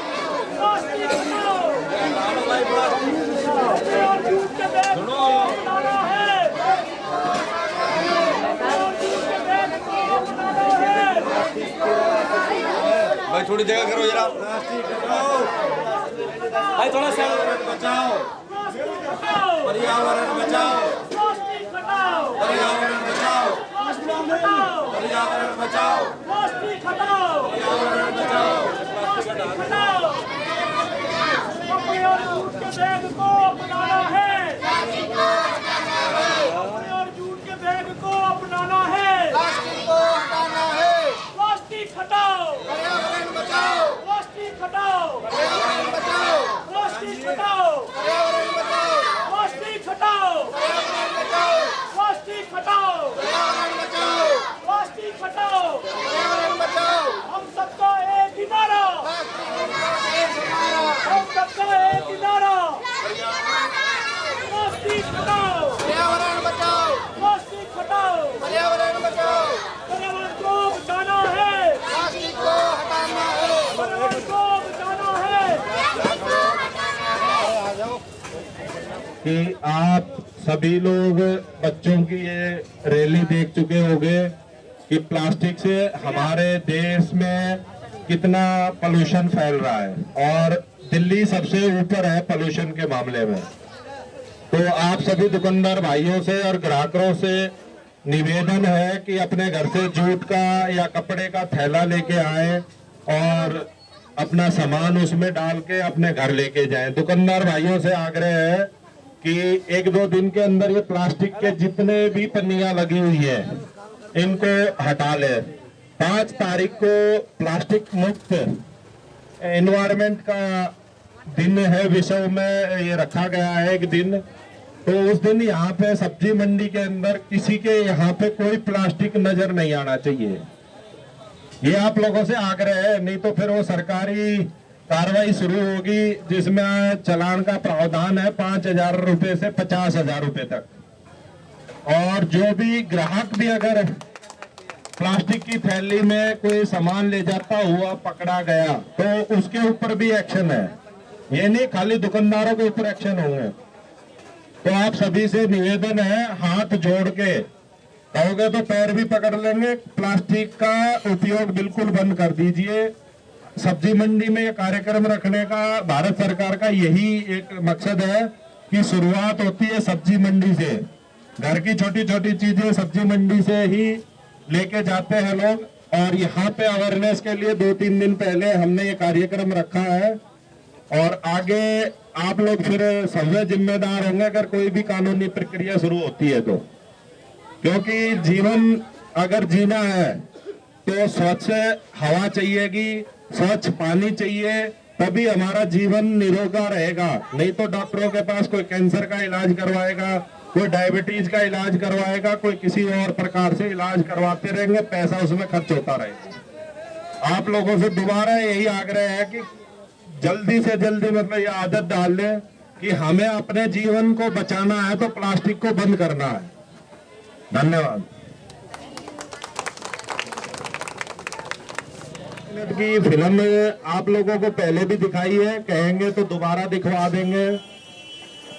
Speaker 4: प्लास्टिक हटाओ, कपड़े और जूट के बैग को अपनाना है, कपड़े और जूट के बैग को अपनाना है,
Speaker 7: भाई थोड़ी जगह करो जरा।
Speaker 8: प्लास्टिक हटाओ,
Speaker 1: भाई थोड़ा सा
Speaker 8: बचाओ,
Speaker 4: प्लास्टिक हटाओ,
Speaker 8: पर्यावरण बचाओ,
Speaker 4: प्लास्टिक हटाओ,
Speaker 8: पर्यावरण बचाओ,
Speaker 4: प्लास्टिक हटाओ,
Speaker 8: पर्यावरण बचाओ,
Speaker 4: प्लास्टिक हटाओ,
Speaker 8: पर्यावरण बचाओ,
Speaker 4: प्लास्टिक हटाओ,
Speaker 10: कि आप सभी लोग बच्चों की ये रैली देख चुके होंगे कि प्लास्टिक से हमारे देश में कितना पोल्यूशन फैल रहा है और दिल्ली सबसे ऊपर है पोल्यूशन के मामले में। तो आप सभी दुकानदार भाइयों से और ग्राहकों से निवेदन है कि अपने घर से जूट का या कपड़े का थैला लेके आए और अपना सामान उसमें डाल के अपने घर लेके जाएं। दुकानदार भाइयों से आग्रह है कि 1-2 दिन के अंदर ये प्लास्टिक के जितने भी पन्नियां लगी हुई है इनको हटा ले। 5 तारीख को प्लास्टिक मुक्त एनवायरमेंट का दिन है, विश्व में ये रखा गया है एक दिन। तो उस दिन यहाँ पे सब्जी मंडी के अंदर किसी के यहाँ पे कोई प्लास्टिक नजर नहीं आना चाहिए। ये आप लोगों से आग्रह है, नहीं तो फिर वो सरकारी कार्रवाई शुरू होगी जिसमें चालान का प्रावधान है 5,000 रुपए से 50,000 रुपए तक। और जो भी ग्राहक भी अगर प्लास्टिक की थैली में कोई सामान ले जाता हुआ पकड़ा गया तो उसके ऊपर भी एक्शन है। ये नहीं खाली दुकानदारों के ऊपर एक्शन होंगे। तो आप सभी से निवेदन है, हाथ जोड़ के कहोगे तो पैर भी पकड़ लेंगे, प्लास्टिक का उपयोग बिल्कुल बंद कर दीजिए। सब्जी मंडी में ये कार्यक्रम रखने का भारत सरकार का यही एक मकसद है कि शुरुआत होती है सब्जी मंडी से। घर की छोटी छोटी चीजें सब्जी मंडी से ही लेके जाते हैं लोग। और यहाँ पे अवेयरनेस के लिए 2-3 दिन पहले हमने ये कार्यक्रम रखा है और आगे आप लोग फिर सबसे जिम्मेदार होंगे अगर कोई भी कानूनी प्रक्रिया शुरू होती है तो। क्योंकि जीवन अगर जीना है तो स्वच्छ हवा चाहिएगी, स्वच्छ पानी चाहिए, तभी हमारा जीवन निरोगा रहेगा। नहीं तो डॉक्टरों के पास कोई कैंसर का इलाज करवाएगा, कोई डायबिटीज का इलाज करवाएगा, कोई किसी और प्रकार से इलाज करवाते रहेंगे, पैसा उसमें खर्च होता रहेगा। आप लोगों से दोबारा यही आग्रह है कि जल्दी से जल्दी मतलब ये आदत डाल लें कि हमें अपने जीवन को बचाना है तो प्लास्टिक को बंद करना है। धन्यवाद। की फिल्म आप लोगों को पहले भी दिखाई है, कहेंगे तो दोबारा दिखवा देंगे।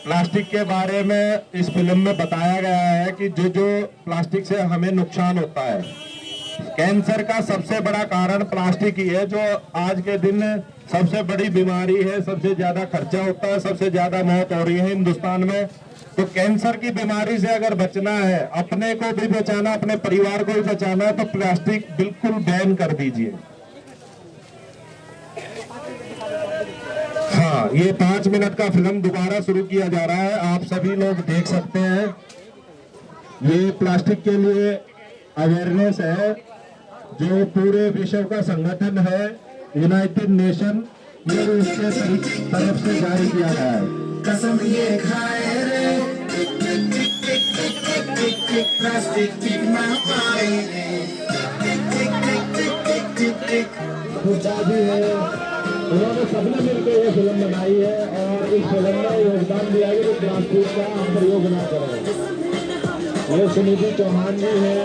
Speaker 10: प्लास्टिक के बारे में इस फिल्म में बताया गया है कि जो जो प्लास्टिक से हमें नुकसान होता है। कैंसर का सबसे बड़ा कारण प्लास्टिक ही है, जो आज के दिन सबसे बड़ी बीमारी है, सबसे ज्यादा खर्चा होता है, सबसे ज्यादा मौत हो रही है हिंदुस्तान में। तो कैंसर की बीमारी से अगर बचना है, अपने को भी बचाना, अपने परिवार को भी बचाना है, तो प्लास्टिक बिल्कुल बैन कर दीजिए। हाँ, ये 5 मिनट का फिल्म दोबारा शुरू किया जा रहा है, आप सभी लोग देख सकते हैं। ये प्लास्टिक के लिए अवेयरनेस है जो पूरे विश्व का संगठन है यूनाइटेड नेशन, ये उसके तरफ से जारी किया गया है।
Speaker 9: कसम ये खाए रे प्लास्टिक टिक ना पाए
Speaker 10: भी है, उन्होंने सबने मिलकर ये फिल्म बनाई है और इस फिल्म में योगदान दिया है कि प्लास्टिक का प्रयोग ना करें। ये सुनिधि चौहान जी है।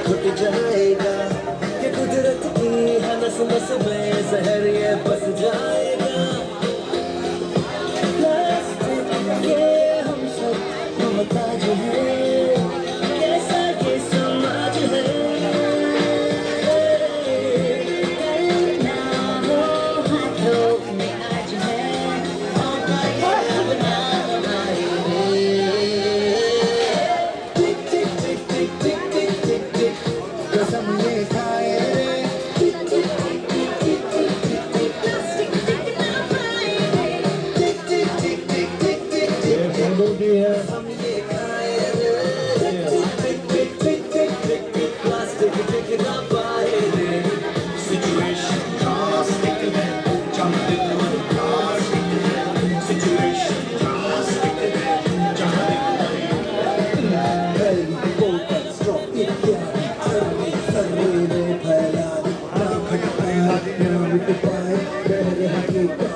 Speaker 9: घुट जाएगा कि कुदरत की हनस नस में जहर ये बस जाएगा। प्लास्टिक ये हम सब मोहताज हैं, कैसा ये समाज है। करना हो हाथों में आज है, मौका ये बना हमारे लिए। टिक टिक टिक टिक टिक टिक टिक टिक कसम ये खाए रे टिक टिक टिक टिक टिक टिक टिक प्लास्टिक टिक ना पाए टिक टिक टिक टिक टिक टिक टिक कसम ये खाए रे टिक टिक टिक टिक टिक टिक प्लास्टिक टिक ना पाए रे। सिचुएशन प्लास्टिक है, जहाँ दिल मन प्लास्टिक है। सिचुएशन प्लास्टिक है, जहाँ दिल मन फोकस स्ट्रॉक इत्यादि सर्वे फैला ना खटकाया ना मिट पाए मेरे हकीकत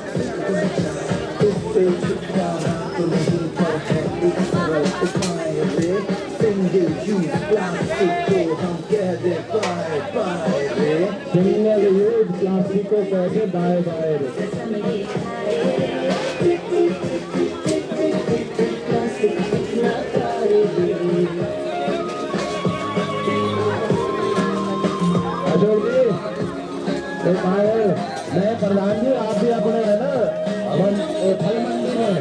Speaker 9: इससे छुटकारा तो नहीं पर है एक सरल उपाय रे। सिंगल यूज प्लास्टिक को हम कह दे
Speaker 10: सिंगल यूज प्लास्टिक को कैसे दाएं बाएं अशोक जी तो मैं प्रधान जी आप भी अपने है ना फल मंडी में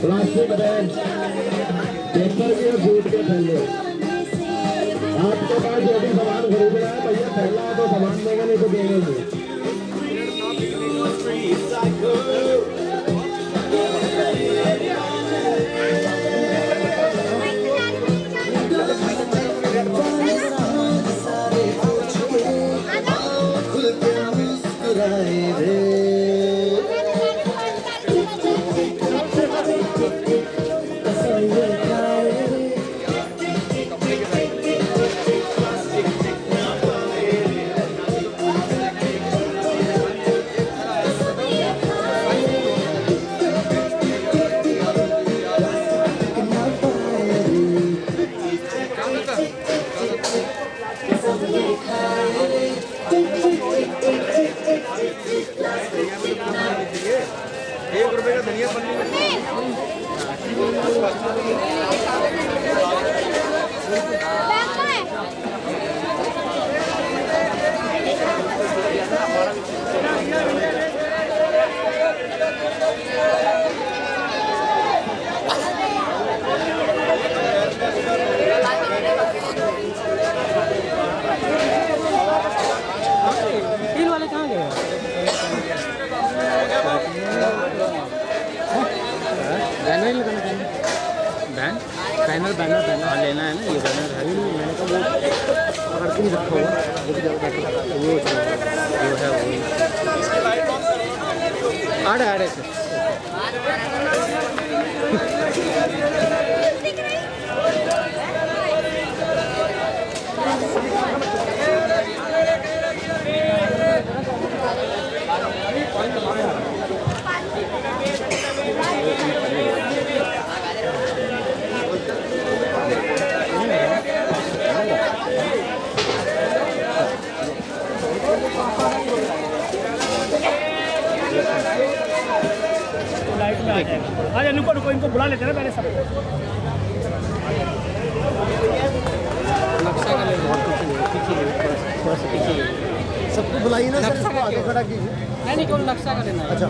Speaker 10: प्लास्टिक बैग पेपर के जूट के थैले आपके पास जो भी सामान खरीद रहा है भैया पहला है तो सामान देगा नहीं तो देंगे नहीं।
Speaker 1: बैनर हाँ लेना है ना, ये बैनर है ही नहीं, मैंने कहा वो पकड़ के नहीं रखा हुआ, वो भी ज़्यादा वो है वो आड़े से
Speaker 4: अरे रुको इनको बुला लेते हैं पहले सब
Speaker 2: सबको बुलाइए ना सर, सबको आगे खड़ा कीजिए।
Speaker 1: नहीं केवल नक्शा का लेना है।
Speaker 2: अच्छा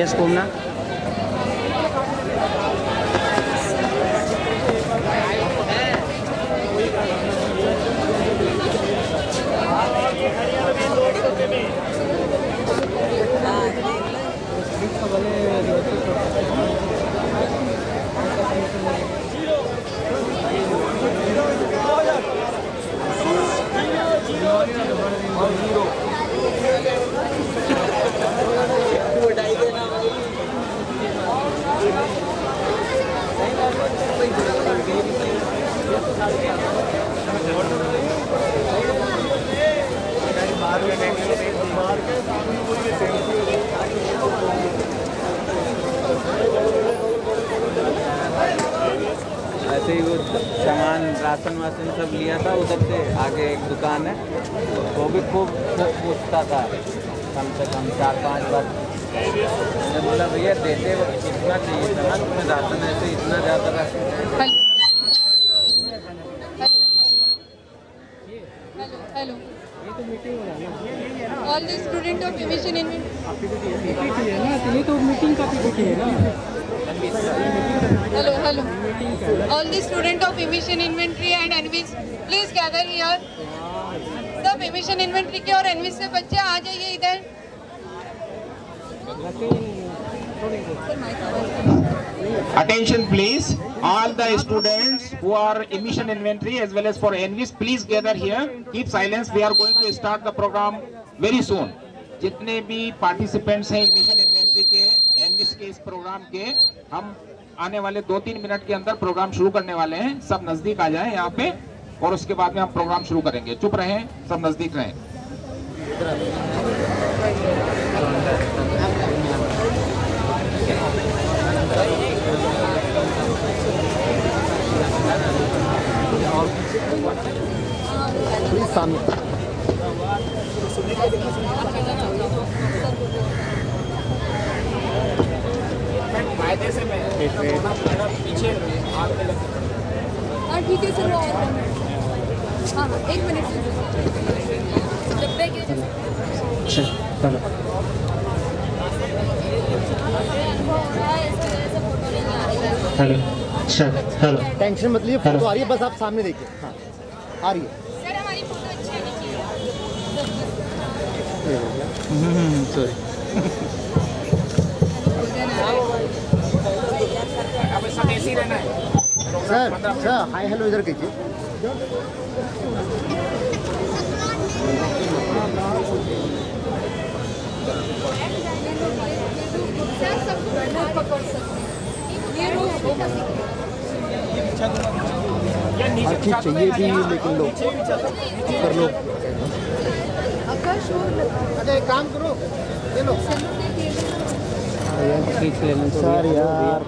Speaker 1: यस घूमना
Speaker 11: ऐसे ही वो सामान राशन वासन सब लिया था, उधर से आगे एक दुकान है, वो भी खूब पूछता था, कम से कम 4-5 बार। मैंने बोला भैया देते वक्त कितना चाहिए था ना, तुम्हें राशन ऐसे इतना ज़्यादा ration.
Speaker 3: Hello, all the student of aviation
Speaker 1: ये तो मीटिंग का पीपीटी है ना।
Speaker 3: Hello, all the student of aviation inventory and ENVIS please gather here. सब एविएशन इन्वेंट्री के और एनविस से बच्चे आ जाइए इधर।
Speaker 12: Attention please, all the students who are emission inventory as well as for NVIS, please gather here. Keep silence. We are going to start the program very soon. जितने भी पार्टिसिपेंट्स हैं इमिशन इन्वेंट्री के, एनविस के इस प्रोग्राम के, हम आने वाले 2-3 मिनट के अंदर प्रोग्राम शुरू करने वाले हैं। सब नजदीक आ जाएं यहाँ पे और उसके बाद में हम प्रोग्राम शुरू करेंगे। चुप रहें, सब नजदीक रहें।
Speaker 3: हाँ ठीक है सर, वो और हाँ हाँ 1 मिनट डब्बे के
Speaker 1: हेलो सर, हेलो।
Speaker 2: टेंशन मत लीजिए, फोटो आ रही है, बस आप सामने देखिए। हाँ आ रही है
Speaker 3: सर, हमारी फोटो अच्छी आनी चाहिए।
Speaker 1: Sorry.
Speaker 2: Sir, sir hi hello इधर कीजिए। हर चीज़ चाहिए भी, लेकिन लोग कर लो। अच्छा एक काम करो, ले लो
Speaker 1: खींच लेना
Speaker 2: सर यार।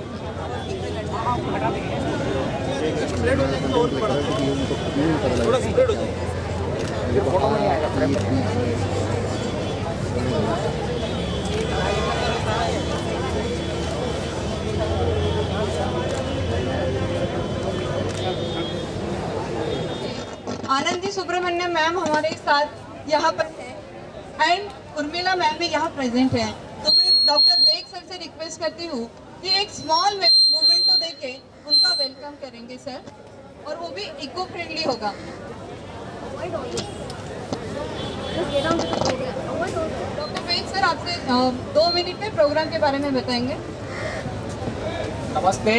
Speaker 12: थोड़ा स्प्रेड हो जाए, फोटो में नहीं आएगा।
Speaker 6: आनंदी सुब्रमण्यम मैम हमारे साथ यहाँ पर है एंड उर्मिला मैम भी यहाँ प्रेजेंट है। तो मैं डॉक्टर बेग सर से रिक्वेस्ट करती हूँ कि एक स्मॉल मूवमेंट तो देके उनका वेलकम करेंगे सर, और वो भी इको फ्रेंडली होगा। डॉक्टर बेग सर आपसे 2 मिनट में प्रोग्राम के बारे में बताएंगे।
Speaker 12: नमस्ते,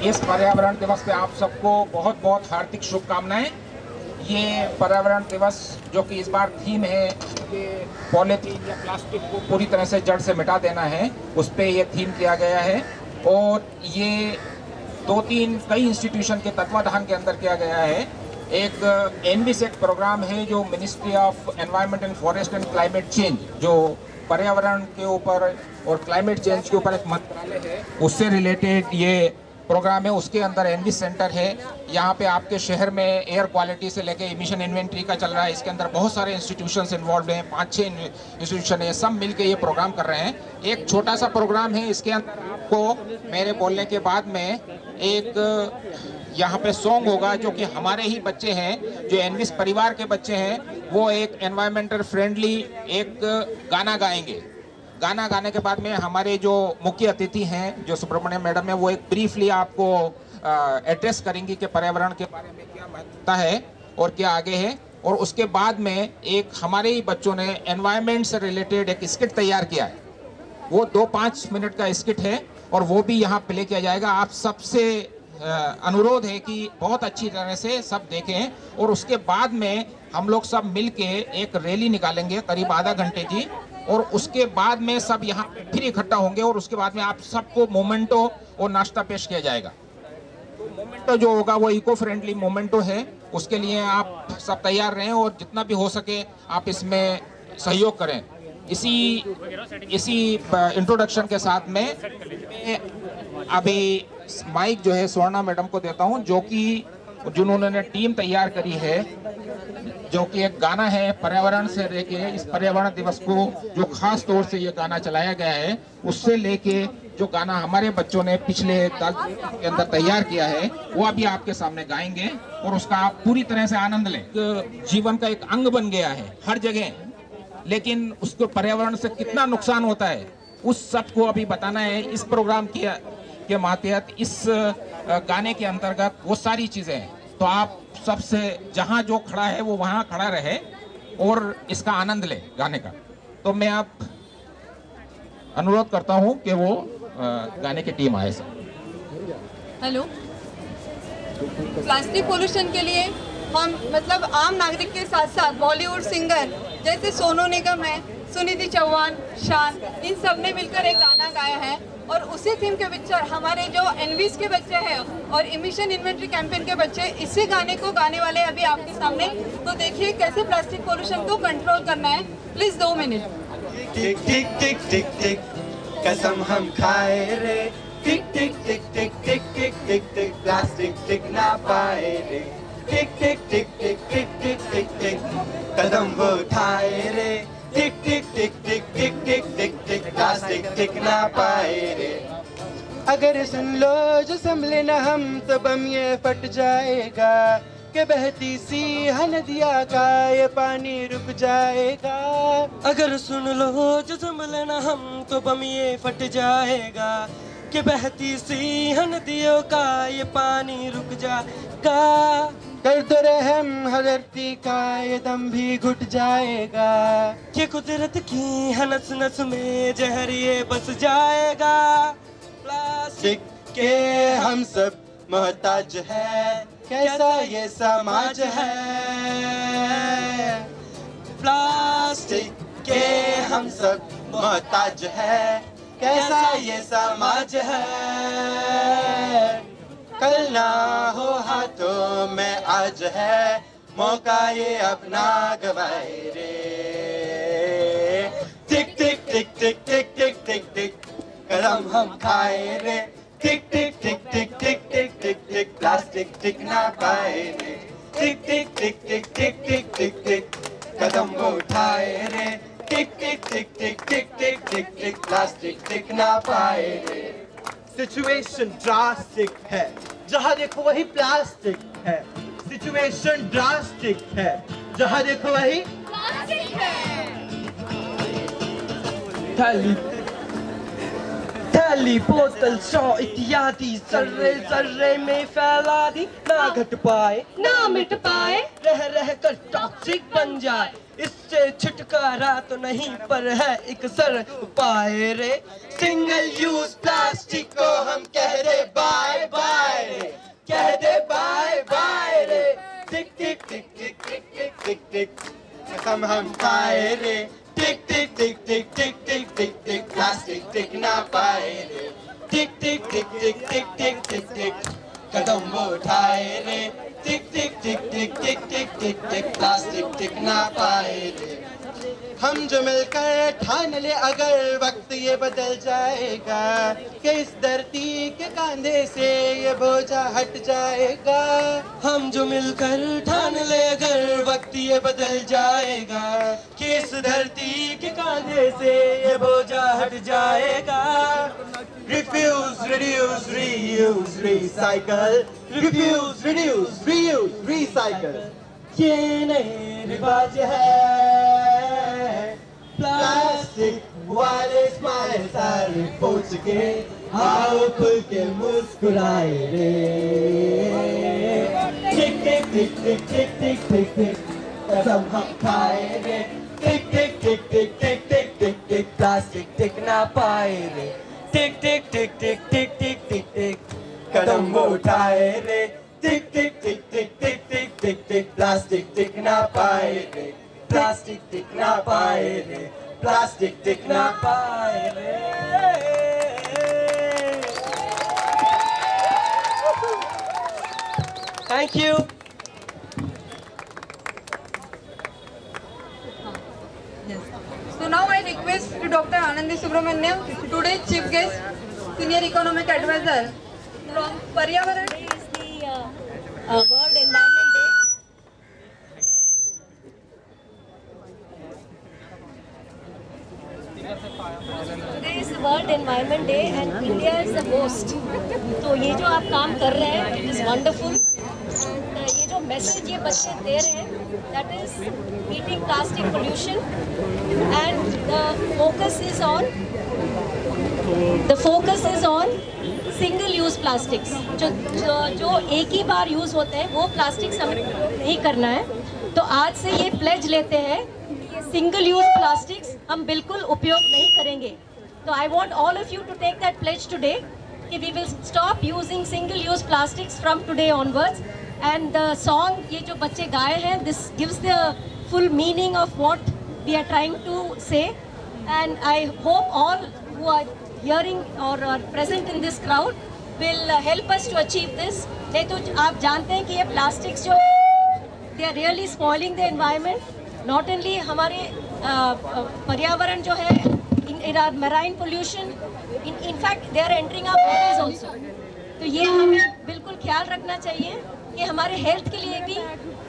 Speaker 12: इस पर्यावरण दिवस पे आप सबको बहुत बहुत हार्दिक शुभकामनाएं। ये पर्यावरण दिवस जो कि इस बार थीम है कि पॉलीथीन या प्लास्टिक को पूरी तरह से जड़ से मिटा देना है, उस पे ये थीम किया गया है। और ये 2-3 कई इंस्टीट्यूशन के तत्वाधान के अंदर किया गया है। एक एनवीसेक प्रोग्राम है जो ministry of environment and forest and climate change, जो पर्यावरण के ऊपर और क्लाइमेट चेंज के ऊपर एक मंत्रालय है, उससे रिलेटेड ये प्रोग्राम है। उसके अंदर एनवी सेंटर है। यहाँ पे आपके शहर में एयर क्वालिटी से लेके इमिशन इन्वेंट्री का चल रहा है। इसके अंदर बहुत सारे इंस्टीट्यूशंस इन्वॉल्व हैं, 5-6 इंस्टीट्यूशन है, सब मिलके ये प्रोग्राम कर रहे हैं। एक छोटा सा प्रोग्राम है, इसके अंदर आपको मेरे बोलने के बाद में एक यहाँ पे सॉन्ग होगा जो कि हमारे ही बच्चे हैं, जो एनविस परिवार के बच्चे हैं, वो एक एनवायरमेंटल फ्रेंडली एक गाना गाएंगे। गाना गाने के बाद में हमारे जो मुख्य अतिथि हैं, जो सुब्रमण्यम मैडम है, वो एक ब्रीफली आपको एड्रेस करेंगी कि पर्यावरण के बारे में क्या महत्वता है और क्या आगे है। और उसके बाद में एक हमारे ही बच्चों ने एनवायरनमेंट से रिलेटेड एक स्किट तैयार किया है। वो 2-5 मिनट का स्किट है और वो भी यहाँ प्ले किया जाएगा। आप सबसे अनुरोध है कि बहुत अच्छी तरह से सब देखें। और उसके बाद में हम लोग सब मिल के एक रैली निकालेंगे करीब आधा घंटे की, और उसके बाद में सब यहाँ फिर इकट्ठा होंगे और उसके बाद में आप सबको मोमेंटो और नाश्ता पेश किया जाएगा। तो मोमेंटो जो होगा वो इको फ्रेंडली मोमेंटो है, उसके लिए आप सब तैयार रहें और जितना भी हो सके आप इसमें सहयोग करें। इसी इंट्रोडक्शन के साथ में अभी माइक जो है स्वर्णा मैडम को देता हूँ, जो कि जिन्होंने टीम तैयार करी है, जो कि एक गाना है पर्यावरण से लेके इस पर्यावरण दिवस को जो खास तौर से ये गाना चलाया गया है, उससे लेके जो गाना हमारे बच्चों ने पिछले 10 के अंदर तैयार किया है, वो अभी आपके सामने गाएंगे और उसका आप पूरी तरह से आनंद लें। जीवन का एक अंग बन गया है हर जगह, लेकिन उसको पर्यावरण से कितना नुकसान होता है उस सब को अभी बताना है। इस प्रोग्राम के मातहत इस गाने के अंतर्गत वो सारी चीजें हैं। तो आप सबसे जहां जो खड़ा है वो वहां खड़ा रहे और इसका आनंद ले गाने का। तो मैं आप अनुरोध करता हूं कि वो गाने की टीम आए सर।
Speaker 6: हेलो, प्लास्टिक पोल्यूशन के लिए हम मतलब आम नागरिक के साथ साथ बॉलीवुड सिंगर जैसे सोनू निगम है, सुनिधि चौहान, शान, इन सब ने मिलकर एक गाना गाया है। और उसी थीम के पिक्चर हमारे जो एनवीस के बच्चे हैं और इमिशन इन्वेंट्री कैंपेन के बच्चे इसी गाने को गाने वाले अभी आपके सामने। तो देखिए कैसे प्लास्टिक पोल्यूशन को कंट्रोल करना है। Please 2 minute.
Speaker 9: टिक टिक टिक टिक टिक कसम हम खाए रे, टिक टिक टिक टिक टिक टिक टिक टिक प्लास्टिक टिक ना पाए रे, टिक टिक टिक टिक टिक टिक टिक टिक कदम वो उठाए रे, टिक टिक टिक टिक टिक टिक टिक टिक प्लास्टिक टिक ना पाए रे।
Speaker 2: अगर सुन लो जो संभले न हम तो बम ये फट जाएगा कि बहती सी नदिया का ये पानी रुक जाएगा।
Speaker 13: अगर सुन लो जो संभले न हम तो बम ये फट जाएगा कि बहती सी नदियों का ये पानी रुक जाएगा।
Speaker 2: कर दो रहम हर धरती का ये दम भी घुट जाएगा
Speaker 13: कि कुदरत की नस नस में जहर ये बस जाएगा।
Speaker 2: प्लास्टिक के हम सब मोहताज है, कैसा ये समाज है। प्लास्टिक के हम सब मोहताज है, कैसा ये समाज है। कल ना हो हाथों में आज है, मौका ये अपना गवाए रे। टिक टिक टिक टिक टिक टिक टिक टिक कदम हम खाए रे। टिक टिक टिक टिक टिक टिक टिक टिक प्लास्टिक टिक ना पाए रे। टिक टिक टिक टिक टिक टिक टिक टिक कदम वो उठाए रे। टिक टिक टिक टिक टिक टिक टिक टिक प्लास्टिक टिक ना पाए रे। सिचुएशन ड्रास्टिक है, जहाँ देखो वही प्लास्टिक है। सिचुएशन ड्रास्टिक है, जहाँ देखो वही प्लास्टिक है।
Speaker 13: थैली बोतल सौ इत्यादि सर्रे सर्रे में फैला दी, ना घट पाए ना मिट पाए, रह रह कर टॉक्सिक बन जाए। इससे छुटकारा तो नहीं पर है एक सर उपाय रे। सिंगल यूज प्लास्टिक को हम कह रहे बाय बाय रे, कह दे बाय बाय रे। टिक टिक टिक टिक टिक टिक टिक टिक कसम हम खाए रे। टिक टिक टिक टिक टिक टिक टिक टिक प्लास्टिक टिक ना पाए रे। टिक टिक टिक टिक टिक टिक टिक टिक कदम वो उठाए रे। टिक टिक टिक टिक टिक टिक टिक टिक प्लास्टिक टिक ना पाए रे। हम जो मिलकर ठान ले अगर वक्त ये बदल जाएगा कि इस धरती के कांधे से ये बोझा हट जाएगा। हम जो मिलकर ठान ले अगर वक्त ये बदल जाएगा कि इस धरती के कांधे से ये बोझा हट जाएगा।
Speaker 2: Refuse, reduce, reuse, recycle. Refuse, reduce, reuse, recycle.
Speaker 13: ये नए रिवाज है
Speaker 2: प्लास्टिक वाले स्माइल सारे पहुंच के आओ खुल के मुस्कुराए रे। टिक टिक टिक टिक टिक टिक टिक टिक कसम हम खाए रे। टिक टिक टिक टिक टिक टिक टिक टिक प्लास्टिक टिक ना पाए रे। टिक टिक टिक टिक टिक टिक टिक टिक कदम वो उठाए रे। टिक टिक टिक टिक टिक टिक टिक टिक प्लास्टिक टिक ना पाए रे। प्लास्टिक टिक ना पाए रे। प्लास्टिक टिक ना पाए रे।
Speaker 13: Thank you.
Speaker 14: So now I request to Dr. Anandi Subramaniam, today's chief guest, senior economic advisor from Paryavaran.
Speaker 3: Today is the World Environment Day. Today is the World Environment Day and India is the host. तो ये जो आप काम कर रहे हैं, it is wonderful. And ये जो मैसेज ये बच्चे दे रहे हैं, that is beating plastic pollution, and the focus is on single use plastics. जो एक ही बार यूज होते हैं वो प्लास्टिक हमें नहीं करना है। तो आज से ये प्लेज लेते हैं सिंगल यूज प्लास्टिक्स हम बिल्कुल उपयोग नहीं करेंगे। तो I want all of you to take that pledge today कि we will stop using single use plastics from today onwards. And the song ये जो बच्चे गाए हैं, this gives the full meaning of what we are trying to say. And I hope all who are hearing और present in this crowd will help us to achieve this. नहीं तो आप जानते हैं कि ये प्लास्टिक्स जो they are really spoiling the environment. Not only हमारे पर्यावरण जो है, in our marine pollution, in fact they are entering our bodies also. तो ये हमें बिल्कुल ख्याल रखना चाहिए कि हमारे हेल्थ के लिए भी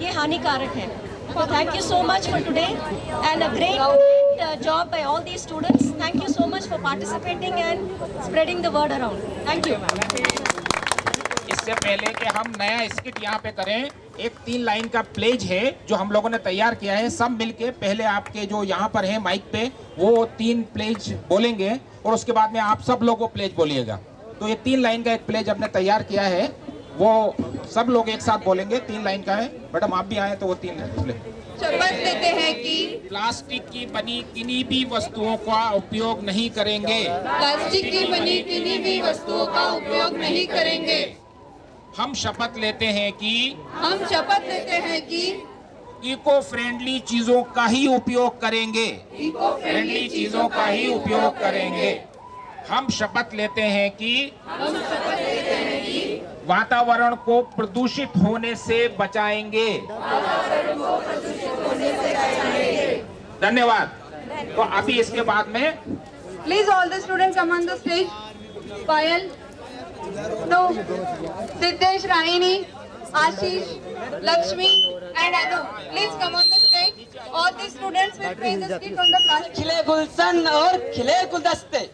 Speaker 3: ये हानिकारक है। So thank you so much for today and a great
Speaker 15: job by all these students. Thank you so much for participating and spreading the word around. Thank you.
Speaker 12: इससे पहले कि हम नया स्किट यहाँ पे करें, एक 3 लाइन का प्लेज है जो हम लोगों ने तैयार किया है। सब मिलके पहले आपके जो यहाँ पर हैं माइक पे वो 3 प्लेज बोलेंगे और उसके बाद में आप सब लोग वो प्लेज बोलिएगा। तो ये 3 लाइन का एक प्लेज हमने तैयार किया है, वो सब लोग एक साथ बोलेंगे। 3 लाइन का है। मैडम आप भी आए तो वो 3 बोले।
Speaker 14: शपथ लेते हैं कि
Speaker 12: प्लास्टिक की बनी किन्हीं भी वस्तुओं का उपयोग नहीं करेंगे।
Speaker 14: प्लास्टिक की बनी किन्हीं भी वस्तुओं का उपयोग नहीं करेंगे।
Speaker 12: हम शपथ लेते हैं कि इको फ्रेंडली चीजों का ही उपयोग करेंगे।
Speaker 14: इको
Speaker 12: फ्रेंडली चीजों का ही उपयोग करेंगे। हम शपथ लेते हैं कि वातावरण को प्रदूषित होने से बचाएंगे। धन्यवाद। तो अभी इसके बाद में
Speaker 14: please all the students come on the stage. Payal, no, Siddhesh, Rahini, Ashish, Lakshmi and Anu, please come on the stage. All the students will play the skit on the plastic.
Speaker 13: खिले गुलशन और खिले गुलदस्ते,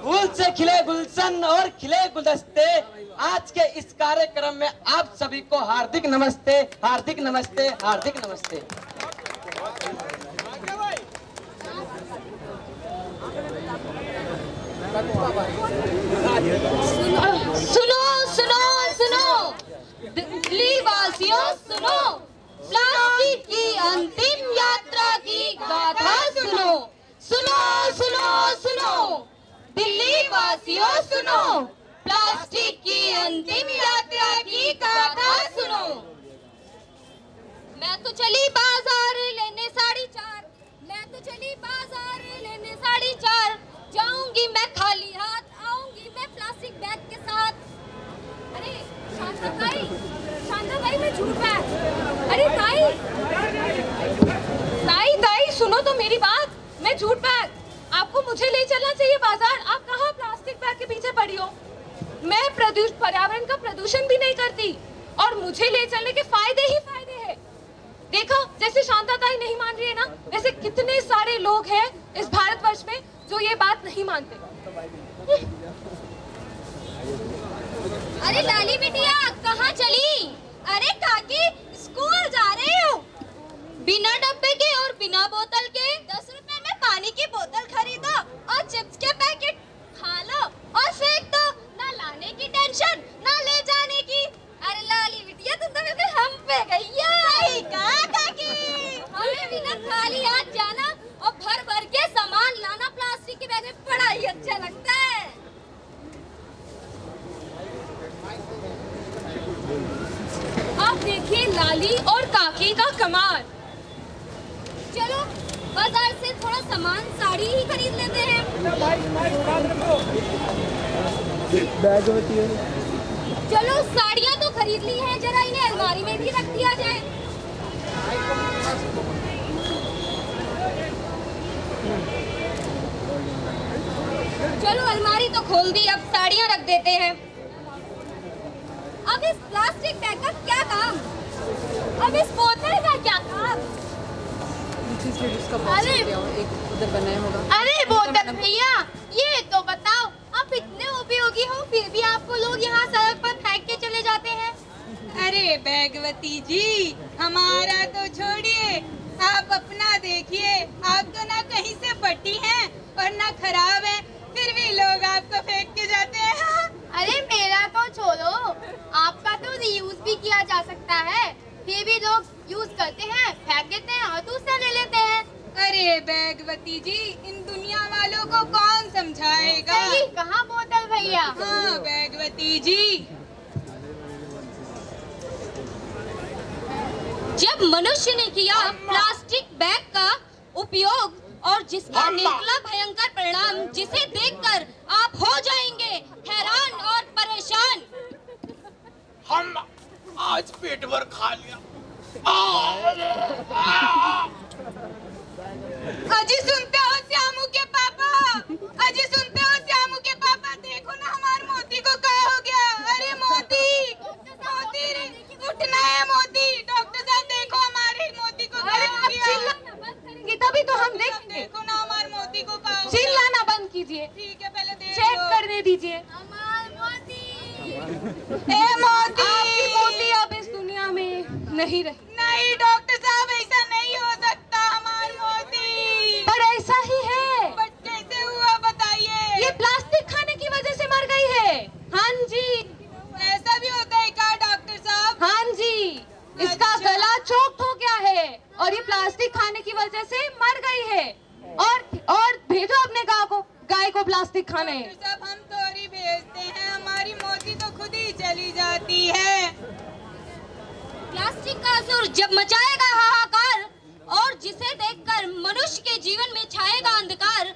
Speaker 13: फूल से खिले गुलशन और खिले गुलदस्ते। आज के इस कार्यक्रम में आप सभी को हार्दिक नमस्ते, हार्दिक नमस्ते, हार्दिक नमस्ते।
Speaker 3: सुनो सुनो सुनो दिल्ली वासियों सुनो, प्लास्टिक की अंतिम यात्रा की गाथा सुनो। सुनो सुनो सुनो दिल्ली वासियों सुनो, प्लास्टिक की अंतिम यात्रा की गाथा सुनो। मैं तो चली बाजार लेने 4.5, मैं तो चली बाजार लेने 4.5, जाऊंगी मैं खाली हाथ, आऊंगी मैं प्लास्टिक बैग के साथ। अरे शांता भाई मैं झूठ बैग। अरे ताई सुनो तो मेरी बात, मैं झूठ बैग। आपको मुझे ले चलना चाहिए बाजार, आप कहाँ प्लास्टिक बैग के पीछे पड़ी हो। मैं पर्यावरण का प्रदूषण भी नहीं करती और मुझे ले चलने के फायदे ही फायदे हैं। देखो जैसे शांता ताई नहीं मान रही है ना, वैसे कितने सारे लोग हैं इस भारतवर्ष में जो ये बात नहीं मानते।
Speaker 15: अरे लाली बिटिया कहाँ चली? अरे काकी स्कूल जा रही हूँ। बिना डब्बे के और बिना बोतल के 10 रुपए में पानी की बोतल खरीदो और चिप्स के पैकेट खा लो और फेंक दो। ना लाने की टेंशन ना ले जाने की। अरे लाली बिटिया तुम तो बिल्कुल हम पे गई है। सही कहा काकी। हमें बिना खाली हाथ जाना और भर भर के सामान लाना प्लास्टिक के बैग में बड़ा ही अच्छा लगता है।
Speaker 3: आप देखिए लाली और काकी का कमाल।
Speaker 15: चलो बाजार से थोड़ा सामान साड़ी ही खरीद लेते हैं।
Speaker 13: बैग होती है।
Speaker 15: चलो साड़ियाँ तो खरीद ली हैं, जरा इन्हें अलमारी में भी रख दिया जाए। चलो अलमारी तो खोल दी, अब साड़ियाँ रख देते हैं। अब इस प्लास्टिक बैग का क्या काम? अब इस बोतल का क्या काम?
Speaker 3: अरे बोतल भैया ये तो बताओ, आप इतने उपयोगी हो फिर भी आपको लोग यहाँ सड़क पर फेंक के चले जाते हैं।
Speaker 14: अरे बैगवती जी हमारा तो छोड़िए, आप अपना देखिए। आप तो ना कहीं से फटी हैं और ना खराब हैं, फिर भी लोग आपको फेंक के जाते हैं।
Speaker 3: अरे मेरा तो छोड़ो, आपका तो रीयूज भी किया जा सकता है, फिर भी लोग यूज करते हैं, फेंक देते हैं और दूसरा ले लेते हैं।
Speaker 14: अरे बैगवती जी इन दुनिया वालों को कौन समझाएगा?
Speaker 3: सही कहा बोतल भैया।
Speaker 14: हाँ बैगवती जी।
Speaker 15: जब मनुष्य ने किया प्लास्टिक बैग का उपयोग और जिसका निकला भयंकर परिणाम, जिसे देखकर आप हो जाएंगे हैरान और परेशान।
Speaker 2: हम आज पेट भर खा लिया।
Speaker 14: अजी सुनते हो श्यामू के पापा? अजी सुनते हो श्यामू के पापा? देखो ना हमारे मोती को क्या हो गया। अरे मोती, मोती रे उठना है मोती। डॉक्टर साहब देखो हमारे मोती को क्या हो गया।
Speaker 3: तभी तो हम देखेंगे।
Speaker 14: देखो ठीक है पहले देख
Speaker 3: चेक
Speaker 14: लो।
Speaker 3: करने दीजिए।
Speaker 14: ए मोती,
Speaker 3: आपकी मोती अब इस दुनिया में नहीं रही।
Speaker 14: नहीं डॉक्टर साहब ऐसा नहीं हो सकता, हमारी मोती।
Speaker 3: पर ऐसा ही है।
Speaker 14: बट कैसे हुआ बताइए?
Speaker 3: ये प्लास्टिक खाने की वजह से मर गई है। हाँ जी।
Speaker 14: ऐसा भी होता है क्या डॉक्टर साहब?
Speaker 3: हाँ जी, इसका गला चोक हो गया है और ये प्लास्टिक खाने की वजह से मर गई है। और भेजो अपने गाय को प्लास्टिक खाने।
Speaker 14: डॉक्टर साहब हम थोड़ी भेजते हैं, हमारी मोती तो खुद ही चली जाती है।
Speaker 15: प्लास्टिक का असुर जब मचाएगा हाहाकार और जिसे देखकर मनुष्य के जीवन में छाएगा अंधकार,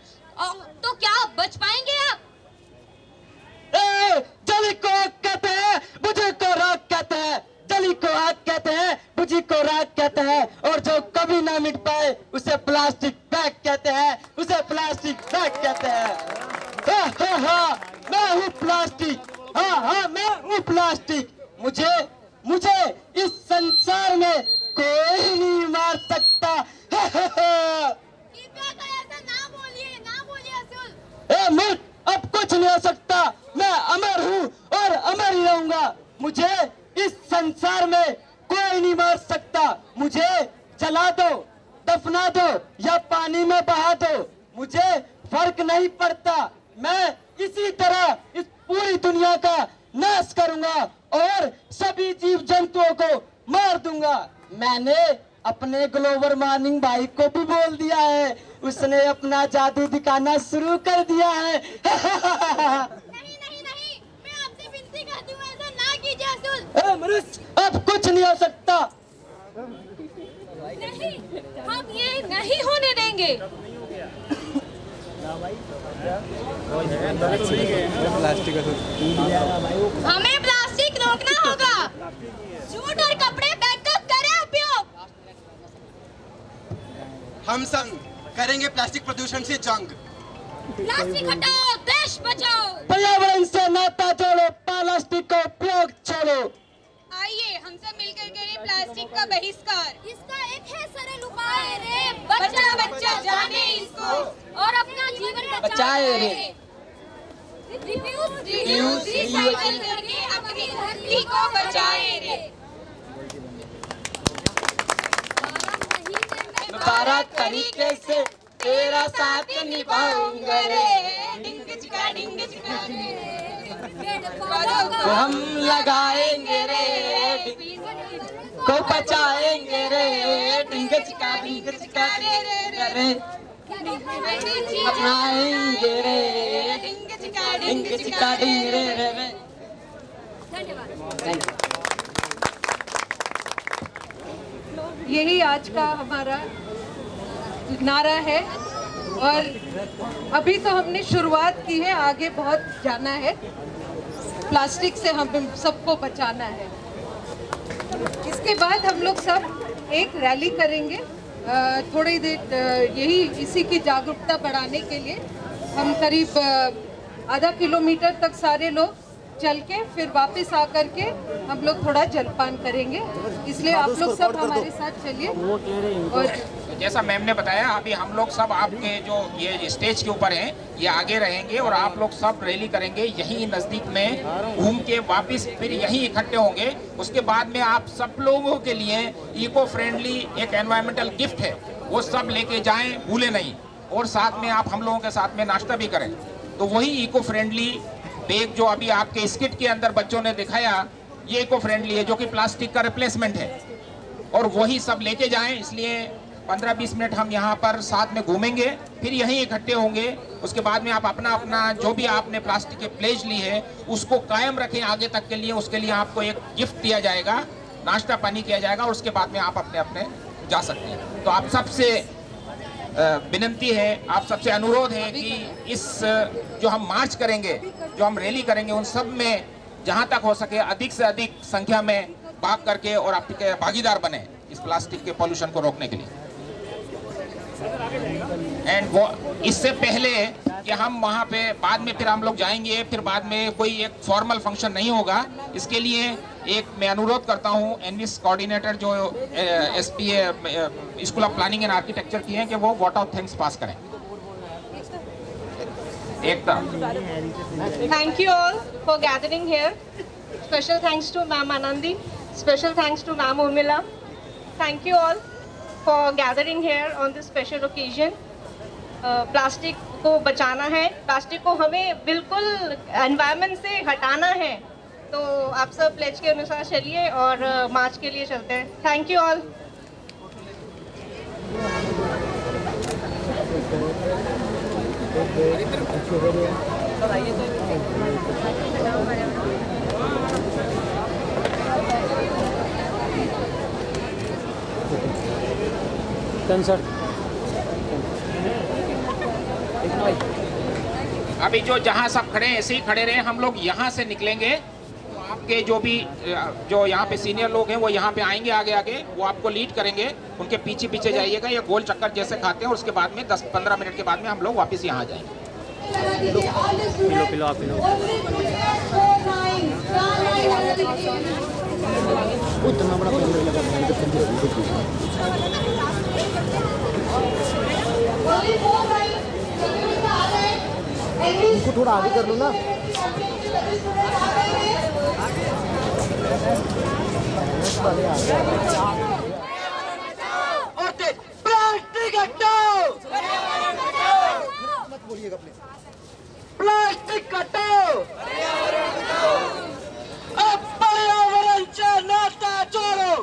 Speaker 15: तो क्या बच पाएंगे आप?
Speaker 13: जली को आग कहते हैं, बुझी को राख कहते हैं। जली को आग कहते हैं, बुझी को राख कहते हैं। और जो कभी ना मिट पाए उसे प्लास्टिक बैग कहते हैं, उसे प्लास्टिक बैग कहते हैं। हाँ, मैं हूँ प्लास्टिक। हाँ, मैं हूँ प्लास्टिक। मुझे इस संसार में कोई नहीं मार सकता। ए मूर्ख, अब कुछ नहीं हो सकता। मैं अमर हूँ और अमर ही रहूंगा। मुझे इस संसार में कोई नहीं मार सकता। मुझे जला दो, दफना दो या पानी में बहा दो, मुझे फर्क नहीं पड़ता। मैं इसी तरह इस पूरी दुनिया का नाश करूंगा और सभी जीव जंतुओं को मार दूंगा। मैंने अपने ग्लोबल वार्मिंग भाई को भी बोल दिया है, उसने अपना जादू दिखाना शुरू कर दिया है।
Speaker 15: नहीं, मैं आपसे विनती करती हूँ, ऐसा ना कीजिए असुर।
Speaker 13: मनुष्य, अब कुछ नहीं हो सकता।
Speaker 15: नहीं, हम ये नहीं होने देंगे। हमें प्लास्टिक रोकना होगा। जूट और कपड़े बैग का करें उपयोग।
Speaker 16: हम सब करेंगे प्लास्टिक प्रदूषण से जंग।
Speaker 15: प्लास्टिक हटाओ, देश बचाओ।
Speaker 13: पर्यावरण से नाता जोड़ो, प्लास्टिक का उपयोग छोड़ो।
Speaker 14: आइए हम सब मिलकर करें प्लास्टिक का बहिष्कार।
Speaker 15: इसका एक है सरल उपाय रे, बच्चा जाने इसको और अपना जीवन बचाए रे।
Speaker 14: रिड्यूस, रिसाइकिल करके अपनी धरती को बचाए रे।
Speaker 13: 12 तरीके से तेरा साथ निभाऊंगा रे।
Speaker 14: डिंग चिका
Speaker 13: को हम लगाएंगे रे, को बचाएंगे रे। डिंग चिका रे, अपनाएंगे रे। डिंग चिका डिंग रे।
Speaker 17: यही आज का हमारा नारा है और अभी तो हमने शुरुआत की है, आगे बहुत जाना है। प्लास्टिक से हम सबको बचाना है। इसके बाद हम लोग सब एक रैली करेंगे थोड़ी देर, यही इसी की जागरूकता बढ़ाने के लिए हम करीब आधा किलोमीटर तक सारे लोग चल के फिर वापस आकर के हम लोग थोड़ा जलपान करेंगे। इसलिए आप लोग सब हमारे साथ चलिए। और
Speaker 12: जैसा मैम ने बताया, अभी हम लोग सब आपके जो ये स्टेज के ऊपर हैं, ये आगे रहेंगे और आप लोग सब रैली करेंगे यहीं नज़दीक में, घूम के वापस फिर यहीं इकट्ठे होंगे। उसके बाद में आप सब लोगों के लिए इको फ्रेंडली एक एनवायरमेंटल गिफ्ट है, वो सब लेके जाएं, भूले नहीं। और साथ में आप हम लोगों के साथ में नाश्ता भी करें। तो वही इको फ्रेंडली बैग जो अभी आपके स्किट के अंदर बच्चों ने दिखाया, ये इको फ्रेंडली है, जो कि प्लास्टिक का रिप्लेसमेंट है, और वही सब लेके जाएं। इसलिए 15-20 मिनट हम यहाँ पर साथ में घूमेंगे, फिर यहीं इकट्ठे होंगे। उसके बाद में आप अपना जो भी आपने प्लास्टिक के प्लेज ली है उसको कायम रखें आगे तक के लिए। उसके लिए आपको एक गिफ्ट दिया जाएगा, नाश्ता पानी किया जाएगा, और उसके बाद में आप अपने अपने जा सकते हैं। तो आप सबसे विनती है, आप सबसे अनुरोध है कि इस जो हम मार्च करेंगे, जो हम रैली करेंगे, उन सब में जहाँ तक हो सके अधिक से अधिक संख्या में भाग करके और आपके भागीदार बने इस प्लास्टिक के पॉल्यूशन को रोकने के लिए। एंड वो इससे पहले कि हम वहाँ पे बाद में फिर हम लोग जाएंगे, फिर बाद में कोई एक फॉर्मल फंक्शन नहीं होगा, इसके लिए एक मैं अनुरोध करता हूँ एनवीएस कोऑर्डिनेटर जो SP school of planning and architecture की हैं कि वो वोट ऑफ थैंक्स पास करें। एकता।
Speaker 17: Thank you all for gathering here. Special thanks to Ma'am Anandi. Special thanks to Ma'am Urmila. Thank you all for gathering here on this special occasion. Plastic को बचाना है, प्लास्टिक को हमें बिल्कुल एनवायरनमेंट से हटाना है। तो आप सब प्लेज के अनुसार चलिए और मार्च के लिए चलते हैं। Thank you all.
Speaker 12: अभी जो जहाँ सब खड़े हैं ऐसे ही खड़े रहे, हम लोग यहाँ से निकलेंगे। तो आपके जो भी जो यहाँ पे सीनियर लोग हैं वो यहाँ पे आएंगे आगे आगे, वो आपको लीड करेंगे। उनके पीछे पीछे जाइएगा, ये गोल चक्कर जैसे खाते हैं और उसके बाद में 10-15 मिनट के बाद में हम लोग वापस यहाँ जाएंगे।
Speaker 1: पिलो पिलो उतना बड़ा उनको थोड़ा आगे कर लो ना।
Speaker 2: प्लास्टिक हटाओ, मत बोलिएगा प्लीज। प्लास्टिक हटाओ, अब पर्यावरणचा नाता जोडो,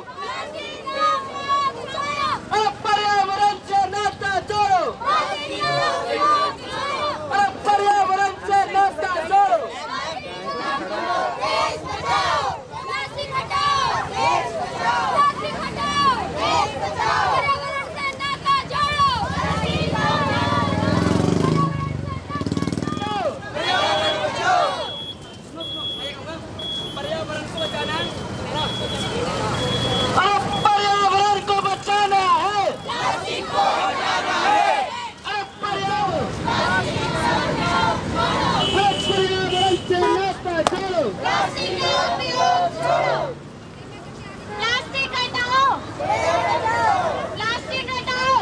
Speaker 2: अब पर्यावरणचा नाता जोडो, अब पर्यावरणचा नाता जोडो।
Speaker 15: प्लास्टिक हटाओ, प्लास्टिक हटाओ, पर्यावरण से नाता जोड़ो।
Speaker 2: पर्यावरण को बचाना है, अब पर्यावरण को बचाना है, प्लास्टिक को हटाना है, अब पर्यावरण से नाता जोड़ो,
Speaker 15: प्लास्टिक का उपयोग छोड़ो। प्लास्टिक हटाओ, प्लास्टिक हटाओ,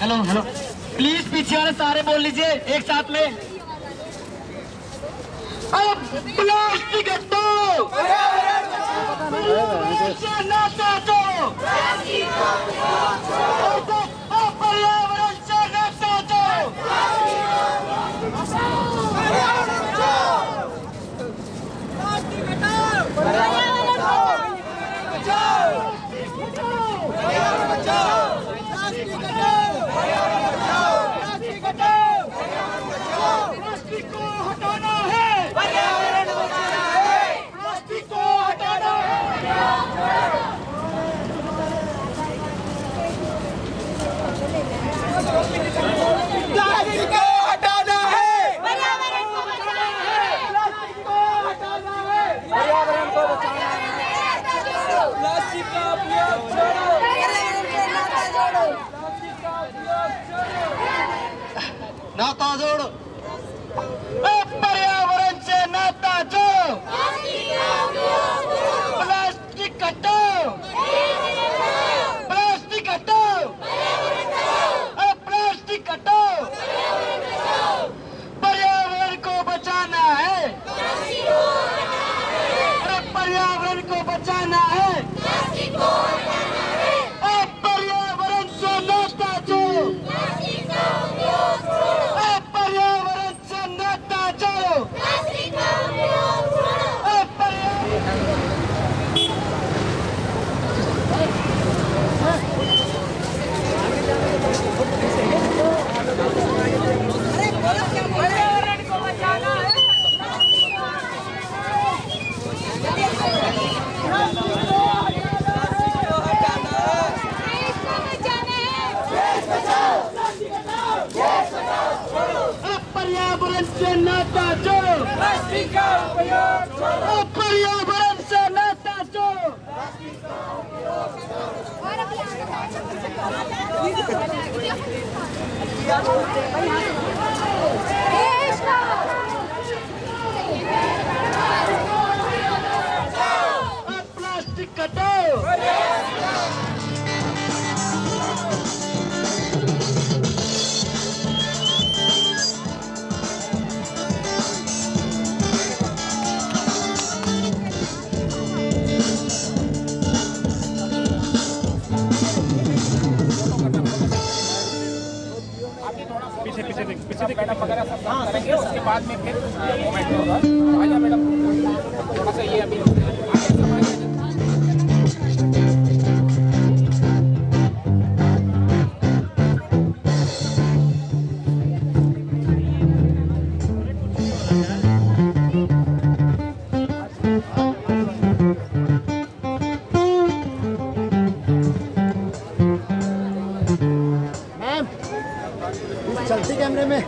Speaker 2: हेलो हेलो, प्लीज पीछे वाले सारे बोल लीजिए एक साथ में। अब प्लास्टिक हटाओ, नाता जोड़ो, अब पर्यावरण से नाता जोड़ो। प्लास्टिक हटाओ, पर्यावरण बचाओ, पर्यावरण बचाओ, प्लास्टिक हटाओ, प्लास्टिक हटाओ, प्लास्टिक को हटाना है, पर्यावरण बचाना है, प्लास्टिक को हटाना है। प्लास्टिक को हटाना है, पर्यावरण को बचाना है, प्लास्टिक को हटाना है, पर्यावरण को बचाना है, प्लास्टिक का उपयोग छोड़ो, नाता जोड़ो, पर्यावरण से नाता जोड़ो, प्लास्टिक हटाओ, प्लास्टिक हटाओ, प्लास्टिक हटाओ, पर्यावरण को बचाना है, पर्यावरण को बचाना है, पर्यावरण से नाता जोड़ो, पर्यावरण से नाता जोड़ो, पर्यावरण को बचाना है।
Speaker 12: करेंगे, उसके बाद में फिर कमेंट होगा। आजा मैडम, थोड़ा सा ये अभी
Speaker 2: चलती कैमरे में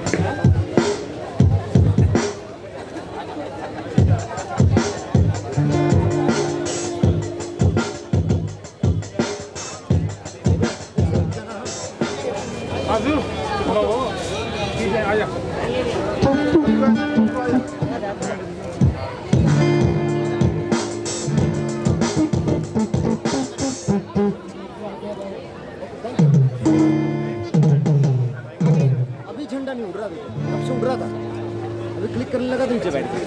Speaker 2: झंडा नहीं उड़ रहा, कब से उड़ रहा था, अभी क्लिक करने लगा तो नीचे बैठ गया।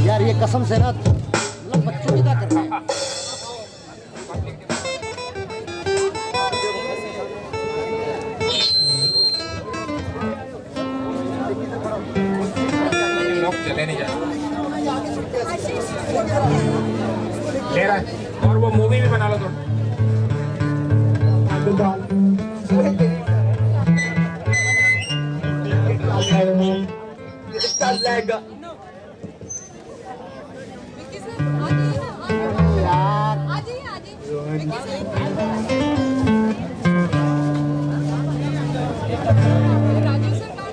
Speaker 2: यार ये कसम से ना मतलब बच्चों की क्या कर रहे हैं।
Speaker 12: चले नहीं जा ले रहा है, और वो मूवी भी बना लो तो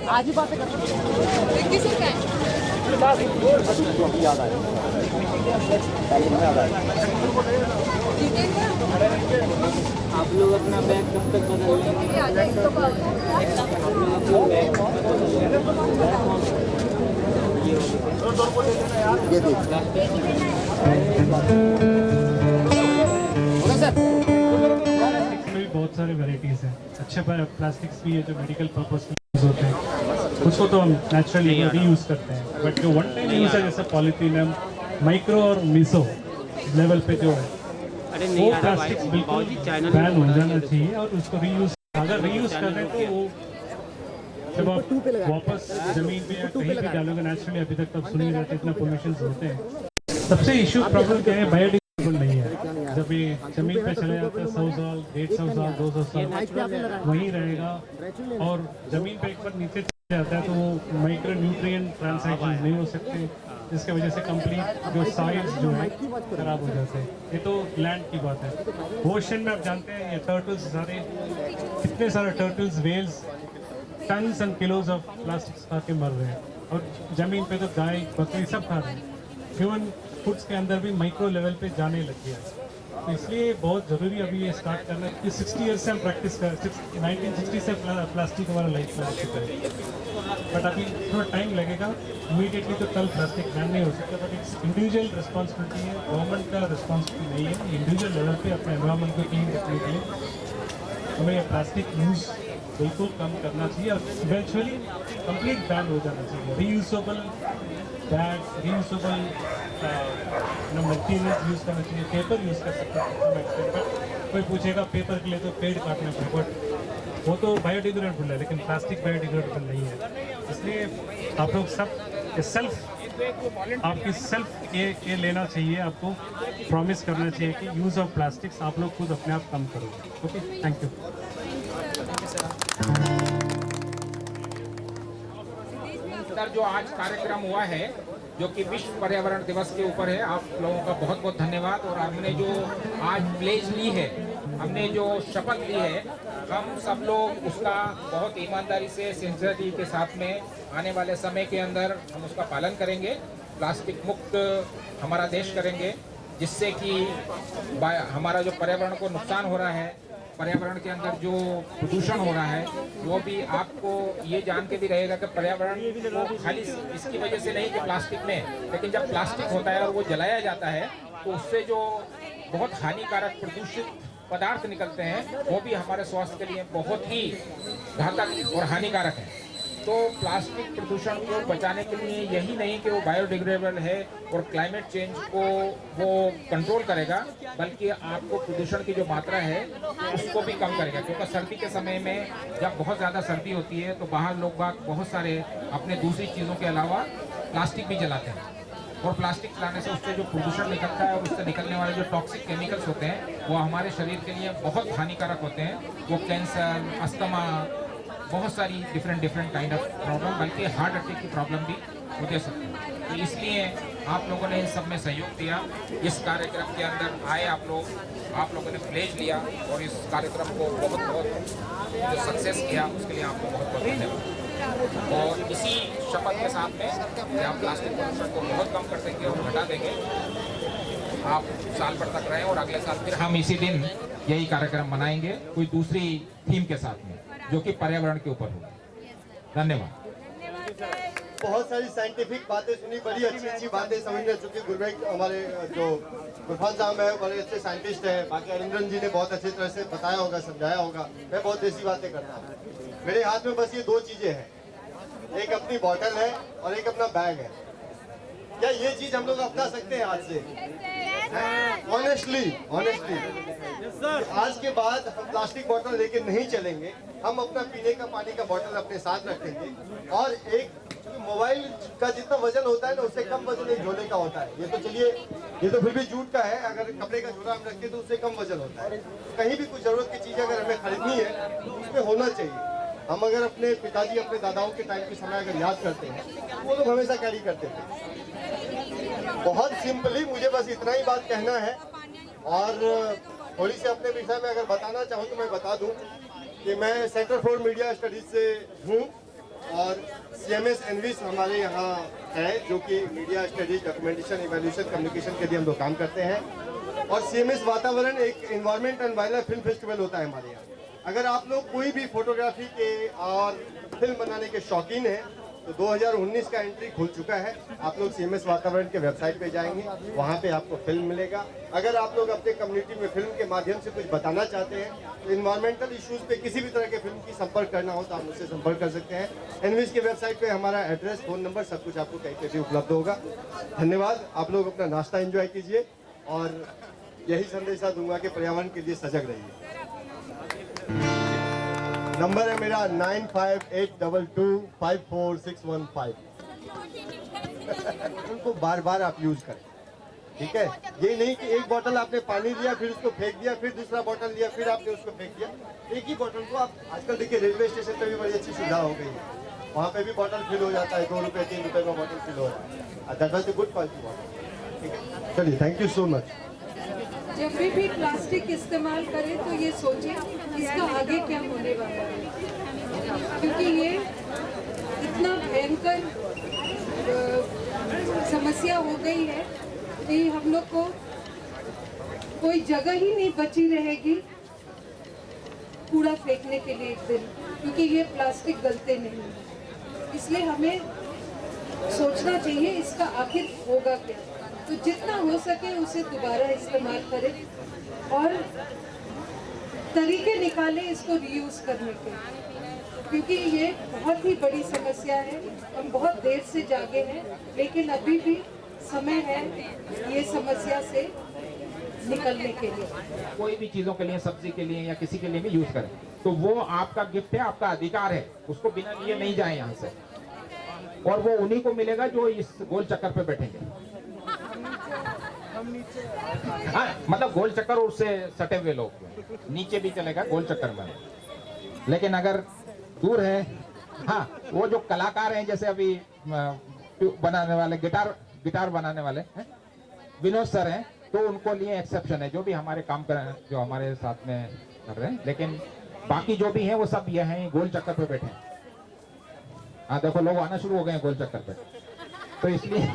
Speaker 2: आज ही बातें करते याद आया,
Speaker 5: आप लोग अपना बैग कब तक बदलेंगे?
Speaker 2: ये देख
Speaker 18: बहुत सारे वेराइटीज हैं, अच्छे प्लास्टिक्स भी है जो मेडिकल पर्पस में यूज होते हैं, उसको तो हम नेचुरली रीयूज करते हैं। बट जो वन टाइम यूज है जैसे पॉलीथीन, माइक्रो और मीसो लेवल पे जो है वो प्लास्टिक्स बिल्कुल बैन हो जाना चाहिए और उसको रीयूज, अगर रीयूज कर रहे हैं तो वो जब आप वापस जमीन पे या कहीं भी डालोगे नेचुरली, अभी तक तो आप सुनिए जाते इतना पोल्यूशन होते हैं। सबसे इशू प्रॉब्लम क्या है, बायोडिग्रेडेबल नहीं है। जब ये जमीन पे चले जाता है 100 साल, 150 साल, 200 साल वहीं रहेगा और जमीन पे एक बार नीचे चले जाता है तो वो माइक्रो न्यूट्रिएंट ट्रांसैक्शन नहीं हो सकते, जिसकी वजह से कंप्लीट जो साइज जो है खराब हो जाते हैं। ये तो लैंड की बात है। ओशन में आप जानते हैं ये टर्टल्स सारे, कितने सारे turtles, whales tons and kilos of plastics खा के मर रहे हैं और जमीन पे तो गाय बकरी सब खा रहे हैं। ह्यूमन फूड्स के अंदर भी माइक्रो लेवल पे जाने लग गया है, तो इसलिए बहुत ज़रूरी अभी ये स्टार्ट करना है कि 60 ईयर्स से हम प्रैक्टिस कर, 1960 से प्लास्टिक हमारा लाइफ में आ चुका है। बट अभी थोड़ा टाइम लगेगा, इमीडिएटली तो कल प्लास्टिक बैन नहीं हो सकता, बट इट्स इंडिविजुअल रिस्पॉन्सिबिलिटी है, गवर्नमेंट का रिस्पॉन्सिबिलिटी नहीं है। इंडिविजुअल लेवल पे अपने एनवायरमेंट को क्लीन रखने के लिए हमें ये प्लास्टिक यूज़ बिल्कुल कम करना चाहिए और इवेंचुअली कंप्लीट बैन हो जाना चाहिए। Reusable bag, reusable materials use करना चाहिए, पेपर यूज़ कर सकते हैं। कोई पूछेगा पेपर के लिए तो पेड़ काटना पड़ेगा, बट वो तो बायोडिग्रेडेबल है, लेकिन प्लास्टिक बायोडिग्रेडेबल नहीं है। इसलिए आप लोग सब सेल्फ, आपकी सेल्फ ये लेना चाहिए, आपको प्रॉमिस करना चाहिए कि यूज़ ऑफ प्लास्टिक्स आप लोग खुद अपने आप कम करोगे। Okay, thank you.
Speaker 12: जो आज कार्यक्रम हुआ है जो कि विश्व पर्यावरण दिवस के ऊपर है, आप लोगों का बहुत बहुत धन्यवाद। और हमने जो आज प्लेज ली है, हमने जो शपथ ली है, हम सब लोग उसका बहुत ईमानदारी से, सिंसियरिटी के साथ में आने वाले समय के अंदर हम उसका पालन करेंगे। प्लास्टिक मुक्त हमारा देश करेंगे, जिससे कि हमारा जो पर्यावरण को नुकसान हो रहा है, पर्यावरण के अंदर जो प्रदूषण हो रहा है, वो भी आपको ये जान के भी रहेगा कि पर्यावरण को खाली इसकी वजह से नहीं कि प्लास्टिक में, लेकिन जब प्लास्टिक होता है और वो जलाया जाता है तो उससे जो बहुत हानिकारक प्रदूषित पदार्थ निकलते हैं वो भी हमारे स्वास्थ्य के लिए बहुत ही घातक और हानिकारक है। तो प्लास्टिक प्रदूषण को बचाने के लिए यही नहीं कि वो बायोडिग्रेडेबल है और क्लाइमेट चेंज को वो कंट्रोल करेगा, बल्कि आपको प्रदूषण की जो मात्रा है उसको भी कम करेगा। क्योंकि सर्दी के समय में जब बहुत ज़्यादा सर्दी होती है तो बाहर लोग बाग बहुत सारे अपने दूसरी चीज़ों के अलावा प्लास्टिक भी जलाते हैं, और प्लास्टिक जलाने से उससे जो प्रदूषण निकलता है और उससे निकलने वाले जो टॉक्सिक केमिकल्स होते हैं वो हमारे शरीर के लिए बहुत हानिकारक होते हैं। वो कैंसर, अस्थमा, बहुत सारी डिफरेंट काइंड ऑफ प्रॉब्लम, बल्कि हार्ट अटैक की प्रॉब्लम भी हो दे सकती है। तो इसलिए आप लोगों ने इन सब में सहयोग दिया, इस कार्यक्रम के अंदर आए आप लोगों ने प्लेज लिया और इस कार्यक्रम को बहुत जो सक्सेस किया उसके लिए आपको बहुत धन्यवाद। और इसी शपथ के साथ में कि आप प्लास्टिक प्रदूषण को बहुत कम कर देंगे और घटा देंगे, आप साल भर तक रहें और अगले साल फिर हम इसी दिन यही कार्यक्रम मनाएंगे कोई दूसरी थीम के साथ में, जो कि पर्यावरण के ऊपर होगा। धन्यवाद।
Speaker 2: बहुत सारी साइंटिफिक बातें सुनी, बड़ी अच्छी बातें समझने चुकी। गुरबेग हमारे जो गुरफान साहब है बड़े अच्छे साइंटिस्ट है, बाकी अरिंदर जी ने बहुत अच्छी तरह से बताया होगा, समझाया होगा। मैं बहुत देसी बातें करता हूँ। मेरे हाथ में बस ये दो चीजें हैं, एक अपनी बॉटल है और एक अपना बैग है। क्या ये चीज हम लोग अपना सकते हैं आज से? ऑनेस्टली आज के बाद हम प्लास्टिक बोतल लेके नहीं चलेंगे, हम अपना पीने का पानी का बोतल अपने साथ रखेंगे। और एक मोबाइल का जितना वजन होता है ना उससे कम वजन एक झोले का होता है। ये तो चलिए, ये तो फिर भी जूट का है, अगर कपड़े का झोला हम रखें तो उससे कम वजन होता है। कहीं भी कुछ जरूरत की चीज अगर हमें खरीदनी है तो उसमें होना चाहिए। हम अगर अपने पिताजी अपने दादाओं के टाइम के समय अगर याद करते हैं वो लोग हमेशा कैरी करते थे। बहुत सिंपली मुझे बस इतना ही बात कहना है। और थोड़ी सी अपने विषय में अगर बताना चाहूँ तो मैं बता दूं कि मैं सेंटर फॉर मीडिया स्टडीज से हूँ और CMS एनविस हमारे यहाँ है, जो कि media studies, documentation, evaluation, communication के लिए हम लोग काम करते हैं। और CMS वातावरण एक environment and wild life film festival होता है हमारे यहाँ। अगर आप लोग कोई भी फोटोग्राफी के और फिल्म बनाने के शौकीन हैं तो 2019 का एंट्री खुल चुका है। आप लोग CMS वातावरण के वेबसाइट पे जाएंगे, वहाँ पे आपको फिल्म मिलेगा। अगर आप लोग अपने कम्युनिटी में फिल्म के माध्यम से कुछ बताना चाहते हैं तो इन्वायरमेंटल इश्यूज पे किसी भी तरह के फिल्म की संपर्क करना हो तो आप मुझसे संपर्क कर सकते हैं। एनविस के वेबसाइट पे हमारा एड्रेस, फ़ोन नंबर सब कुछ आपको कहीं पे भी उपलब्ध होगा। धन्यवाद। आप लोग अपना नाश्ता एंजॉय कीजिए और यही संदेशा दूंगा कि पर्यावरण के लिए सजग रहिए। नंबर है मेरा 9582254615। उनको बार बार आप यूज करें, ठीक है? ये नहीं कि एक बोतल आपने पानी लिया फिर उसको फेंक दिया, फिर दूसरा बोतल लिया फिर आपने उसको फेंक दिया। एक ही बोतल को आप, आजकल देखिए रेलवे स्टेशन पे भी बड़ी अच्छी सुविधा हो गई है, वहाँ पे भी बोतल फिल हो जाता है, 2 रुपये 3 रुपये का बोतल फिल हो रहा है। That was a good quality बोतल। ठीक है, चलिए, थैंक यू सो मच।
Speaker 17: जब भी प्लास्टिक इस्तेमाल करें तो ये सोचें इसका आगे क्या होने वाला है, क्योंकि ये इतना भयंकर समस्या हो गई है कि हम लोग को कोई जगह ही नहीं बची रहेगी कूड़ा फेंकने के लिए एक दिन, क्योंकि ये प्लास्टिक गलते नहीं है। इसलिए हमें सोचना चाहिए इसका आखिर होगा क्या। तो जितना हो सके उसे दोबारा इस्तेमाल करें और तरीके निकालें इसको रीयूज करने के, क्योंकि ये बहुत ही बड़ी समस्या है। हम बहुत देर से जागे हैं, लेकिन अभी भी समय है ये समस्या से निकलने के लिए।
Speaker 12: कोई भी चीजों के लिए, सब्जी के लिए या किसी के लिए भी यूज करें तो वो आपका गिफ्ट है, आपका अधिकार है, उसको बिना लिए नहीं जाए यहाँ से। और वो उन्हीं को मिलेगा जो इस गोल चक्कर पे बैठेंगे। हाँ, मतलब गोल चक्कर और उससे सटे हुए लोग, नीचे भी चलेगा गोल चक्कर में। लेकिन अगर दूर है, हाँ, वो जो कलाकार हैं, जैसे अभी बनाने वाले, गिटार बनाने वाले हैं, विनोद सर हैं, तो उनको लिए एक्सेप्शन है, जो भी हमारे काम कर रहे हैं, जो हमारे साथ में कर रहे हैं। लेकिन बाकी जो भी हैं वो सब ये हैं गोल चक्कर पे बैठे हैं। हाँ, देखो लोग आना शुरू हो गए हैं गोल चक्कर पे, तो इसलिए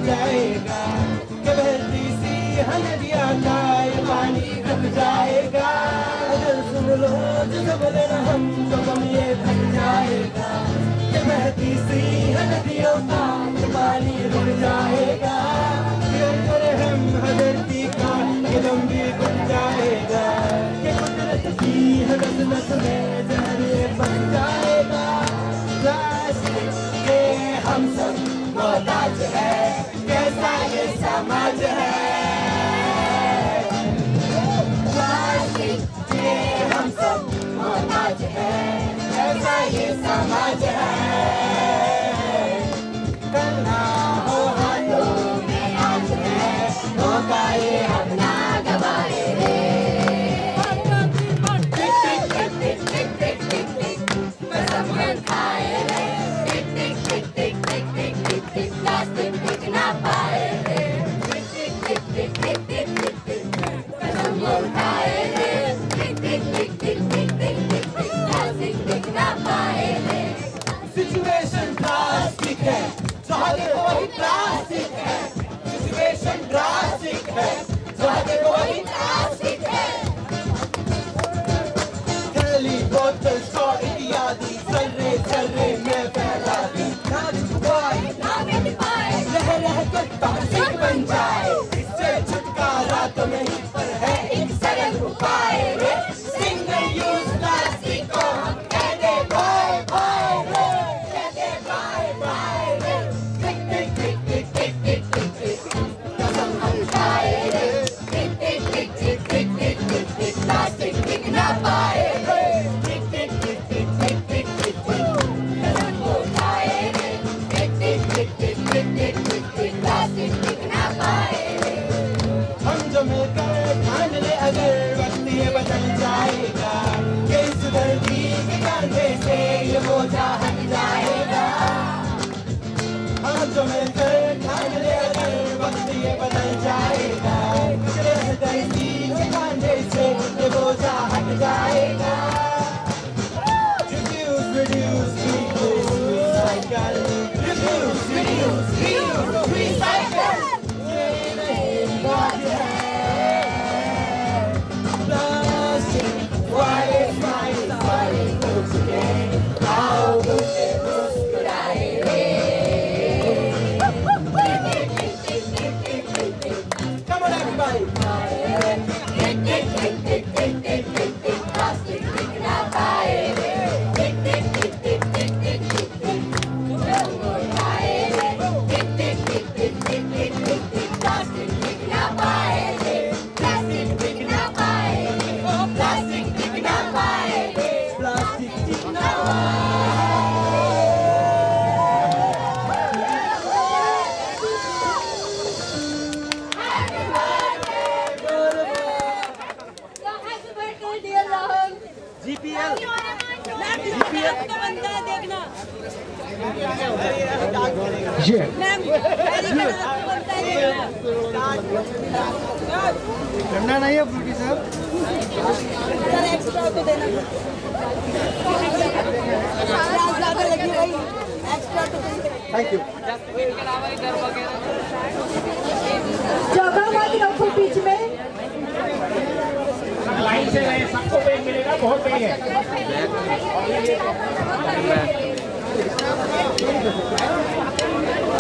Speaker 2: जाएगा कि बहती सी नदिया का ये पानी रुक जाएगा। अगर सुन लो जो संभले न हम तो गम ये थक जाएगा कि बहती सी नदियों का ये पानी रुक जाएगा। हम हजरती का ये दम भी घुट जाएगा कि कुदरत की नस नस में जहर ये बन जाएगा। प्लास्टिक के हम सब मोहताज है, कैसा ये समाज है। प्लास्टिक के हम सब मोहताज है, कैसा ये समाज है। करना हो हाथों में आज है, मौका ये हम ना गवाए रे। टिक टिक टिक टिक टिक टिक टिक टिक कसम हम खाए रे। टिक टिक टिक टिक टिक टिक टिक टिक प्लास्टिक टिक ना पाए रे। टिक टिक टिक टिक टिक टिक टिक टिक कसम हम खाए रे। टिक टिक टिक टिक टिक टिक टिक टिक प्लास्टिक टिक ना पाए रे। सिचुएशन प्लास्टिक है, जहाँ देखो वही प्लास्टिक है। सिचुएशन ड्रास्टिक है, जहाँ देखो वही प्लास्टिक है। थैली बोतल स्ट्रॉ इत्यादि जर्रे जर्रे में फैला दी। ना छुपाए ना मिट पाए, रह रह कर टॉक्सिक बन जाए। इससे छुटकारा तो नहीं पर है एक सरल उपाय रे। सिंगल यूज प्लास्टिक को हम कह दे बाय बाय रे, कह दे बाय बाय रे। टिक टिक टिक टिक टिक टिक टिक टिक कसम हम खाए रे। टिक टिक टिक टिक टिक टिक टिक टिक प्लास्टिक टिक ना पाए रे। टिक टिक टिक टिक टिक टिक टिक कसम वो खाए रे। टिक टिक टिक टिक टिक टिक टिक टिक प्लास्टिक टिक ना पाए रे। हम जो मिलकर ठान ले अगर वक्त ये बदल जाएगा कि इस धरती के कंधे से ये बोझा हट जाएगा। हम जो मिलकर ठान ले अगर वक्त ये बदल जाएगा कि इस धरती के कंधे से ये बोझा हट जाएगा। Reduce, reduce, reduce, recycle. Reduce, reduce, reduce, recycle. ये नहीं बात है। Plastic, why is my body looks again? How मुझे मुस्कुराए रे। Come on everybody. Tick tick tick tick tick tick tick tick plastic tick ना पाए रे। Tick tick tick tick tick tick tick tick कसम वो खाए रे। Tick tick tick tick tick tick tick tick plastic tick ना पाए रे। Plastic tick ना पाए रे। Plastic tick ना पाए रे। Plastic tick ना पाए।
Speaker 3: Happy birthday dear Rahul.
Speaker 2: GPL
Speaker 3: GPL का बनता है देखना।
Speaker 2: ये
Speaker 3: मैम बनता है देखना।
Speaker 2: करना नहीं है फ्रूटी साहब।
Speaker 3: सर एक्स्ट्रा तो देना। लगी भाई एक्स्ट्रा तो
Speaker 2: थैंक यू।
Speaker 3: जगह मत रखो बीच में।
Speaker 12: लाइन से रहे, सबको पेन मिलेगा, बहुत पेन है।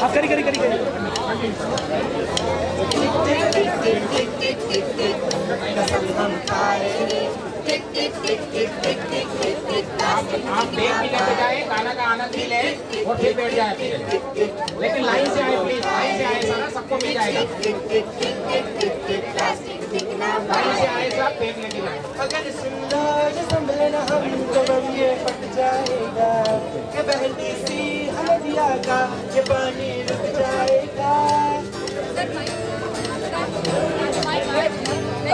Speaker 5: आप करी करी करी करी।
Speaker 12: आप ब्रेक भी लेते जाए, गाना का आनंद भी ले और फिर बैठ जाए फिर। लेकिन लाइन से आए प्लीज, लाइन से आए सारा, सबको मिल जाएगा। लाइन से आए सब पेट लेके जाए।
Speaker 2: अगर सुंदर संभले न हम तो गम ये फट जाएगा कि बहती सी नदिया का ये पानी रुक जाएगा।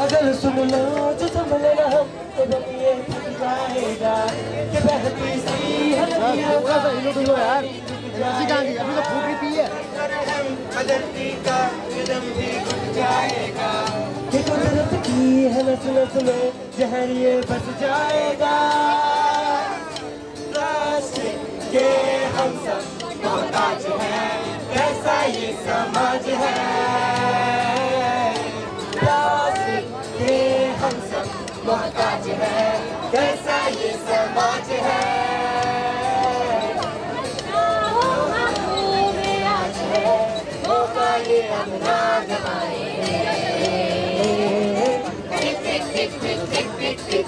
Speaker 2: अगर सुन लो जो संभले न हम तो गम ये फट जाएगा कि बहती सी नदिया का यार अभी तो फूट रही थी है। बदलती का कदम भी रुक जाएगा कि कुदरत की है नस नस में जहर ये बस जाएगा। प्लास्टिक के हम सब मोहताज हैं, कैसा ये समाज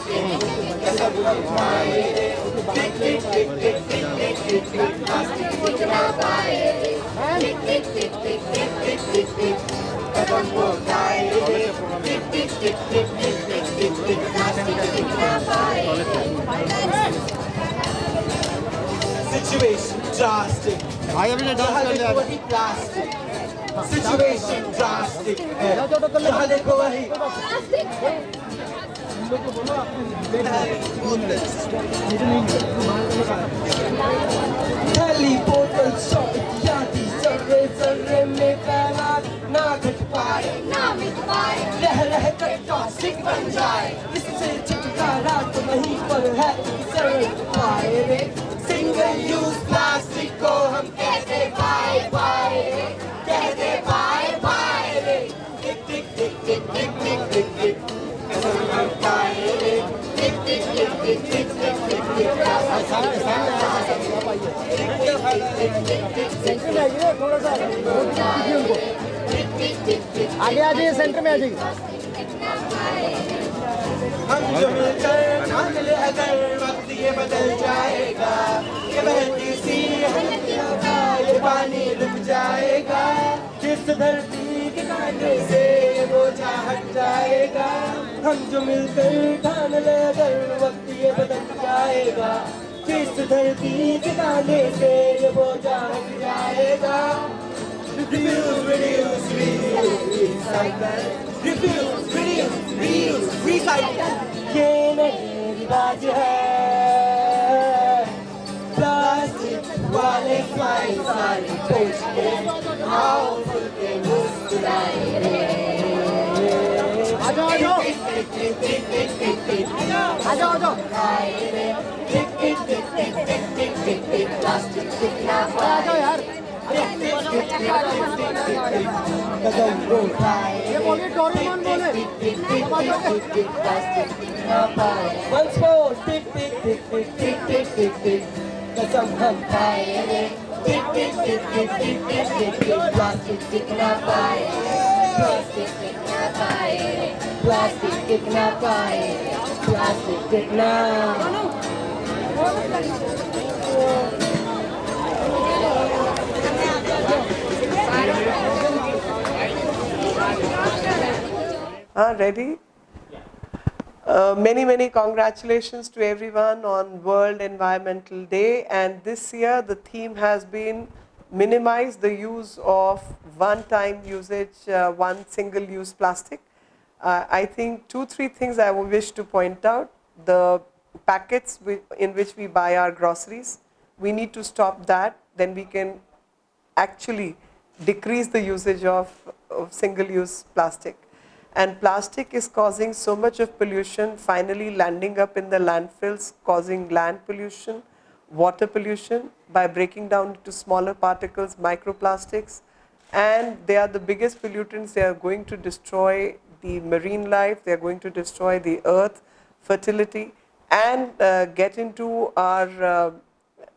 Speaker 2: कसम हम खाए रे टिक टिक टिक टिक टिक टिक टिक प्लास्टिक टिक ना पाए रे टिक टिक टिक टिक टिक टिक टिक टिक कसम वो खाए रे टिक टिक टिक टिक टिक टिक टिक टिक प्लास्टिक टिक ना पाए Situation drastic. भाई अभी डांस कर लिया प्लास्टिक सिचुएशन ड्रास्टिक है जहाँ देखो वही थैली बोतल शॉट इत्यादि सर्रे सर्रे में फैला ना घट पाए ना मिट पाए रह कर टॉक्सिक बन जाए इससे छुटकारा तो नहीं पर है सरल पाए रे सिंगल यूज प्लास्टिक को हम कहते बाय बाय कहते बाय बाय रे टिक टिक टिक टिक टिक टिक टिक टिक कसम हम खाए रे टिक टिक टिक टिक टिक टिक टिक टिक
Speaker 1: थोड़ा सा आगे आ जाइए सेंटर में आ जाइए
Speaker 2: हम जो मिलकर मान ले अगर वक्त ये बदल जाएगा ये बहती सी ये पानी रुक जाएगा जिस धरती के कांटे से ये बोझा हट जाएगा हम जो मिलकर ठान ले अगर वक्त ये बदल जाएगा जिस धरती के कांटे से ये बोझा हट जाएगा Refuse, reduce, reuse, recycle. Refuse, reduce, reuse, recycle. ये नहीं रिवाज है प्लास्टिक वाले फाइन सारी पोछ के आओ खुल के मुस्कुराए रे आ जाओ टिक टिक टिक टिक टिक टिक टिक आ जाओ खाए रे टिक टिक टिक टिक टिक टिक टिक टिक प्लास्टिक टिक ना पाए आ जाओ यार कदम को खाए ये बोलिए डोरेमोन बोले once more टिक टिक टिक टिक टिक टिक टिक टिक कसम हम खाए रे टिक टिक टिक टिक टिक टिक टिक टिक प्लास्टिक टिक ना पाए प्लास्टिक टिक ना पाए प्लास्टिक टिक ना पाए प्लास्टिक टिक ना
Speaker 19: Ready? Many congratulations to everyone on World Environmental Day, and this year the theme has been minimize the use of one-time usage, one single-use plastic. I think 2-3 things I wish to point out. The packets in which we buy our groceries, we need to stop that, then we can actually decrease the usage of single-use plastic. And plastic is causing so much of pollution, finally landing up in the landfills, causing land pollution, water pollution by breaking down into smaller particles, microplastics, and they are the biggest pollutants. They are going to destroy the marine life, they are going to destroy the earth, fertility, and get into our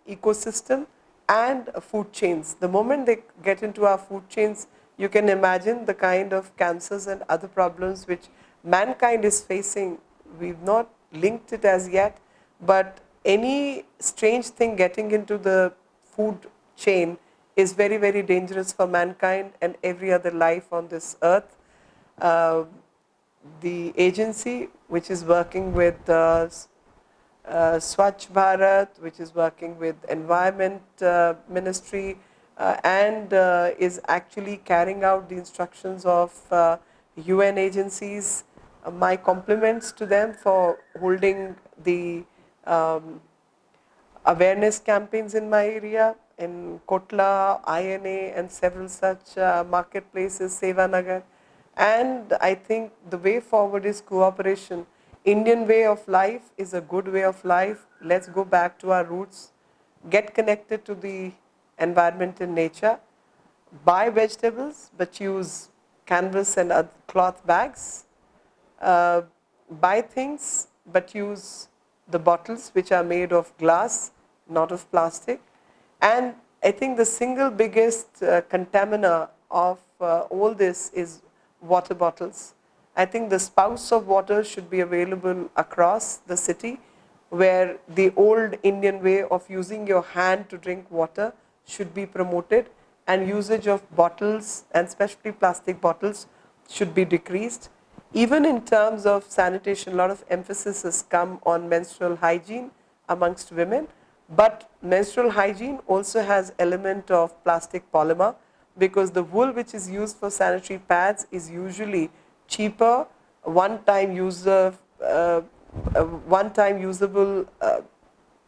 Speaker 19: ecosystem and food chains. The moment they get into our food chains, you can imagine the kind of cancers and other problems which mankind is facing. We've not linked it as yet, but any strange thing getting into the food chain is very dangerous for mankind and every other life on this earth. The agency which is working with Swachh Bharat, which is working with Environment Ministry, and is actually carrying out the instructions of UN agencies. My compliments to them for holding the awareness campaigns in my area, in Kotla, INA, and several such marketplaces, Sevanagar. And I think the way forward is cooperation. Indian way of life is a good way of life. Let's go back to our roots, get connected to the environment and nature, buy vegetables but use canvas and other cloth bags, buy things but use the bottles which are made of glass, not of plastic. And I think the single biggest contaminant of all this is water bottles. I think the spouts of water should be available across the city, where the old Indian way of using your hand to drink water should be promoted, and usage of bottles, and especially plastic bottles, should be decreased. Even in terms of sanitation, a lot of emphasis has come on menstrual hygiene amongst women, but menstrual hygiene also has element of plastic polymer, because the wool which is used for sanitary pads is usually cheaper, one-time usable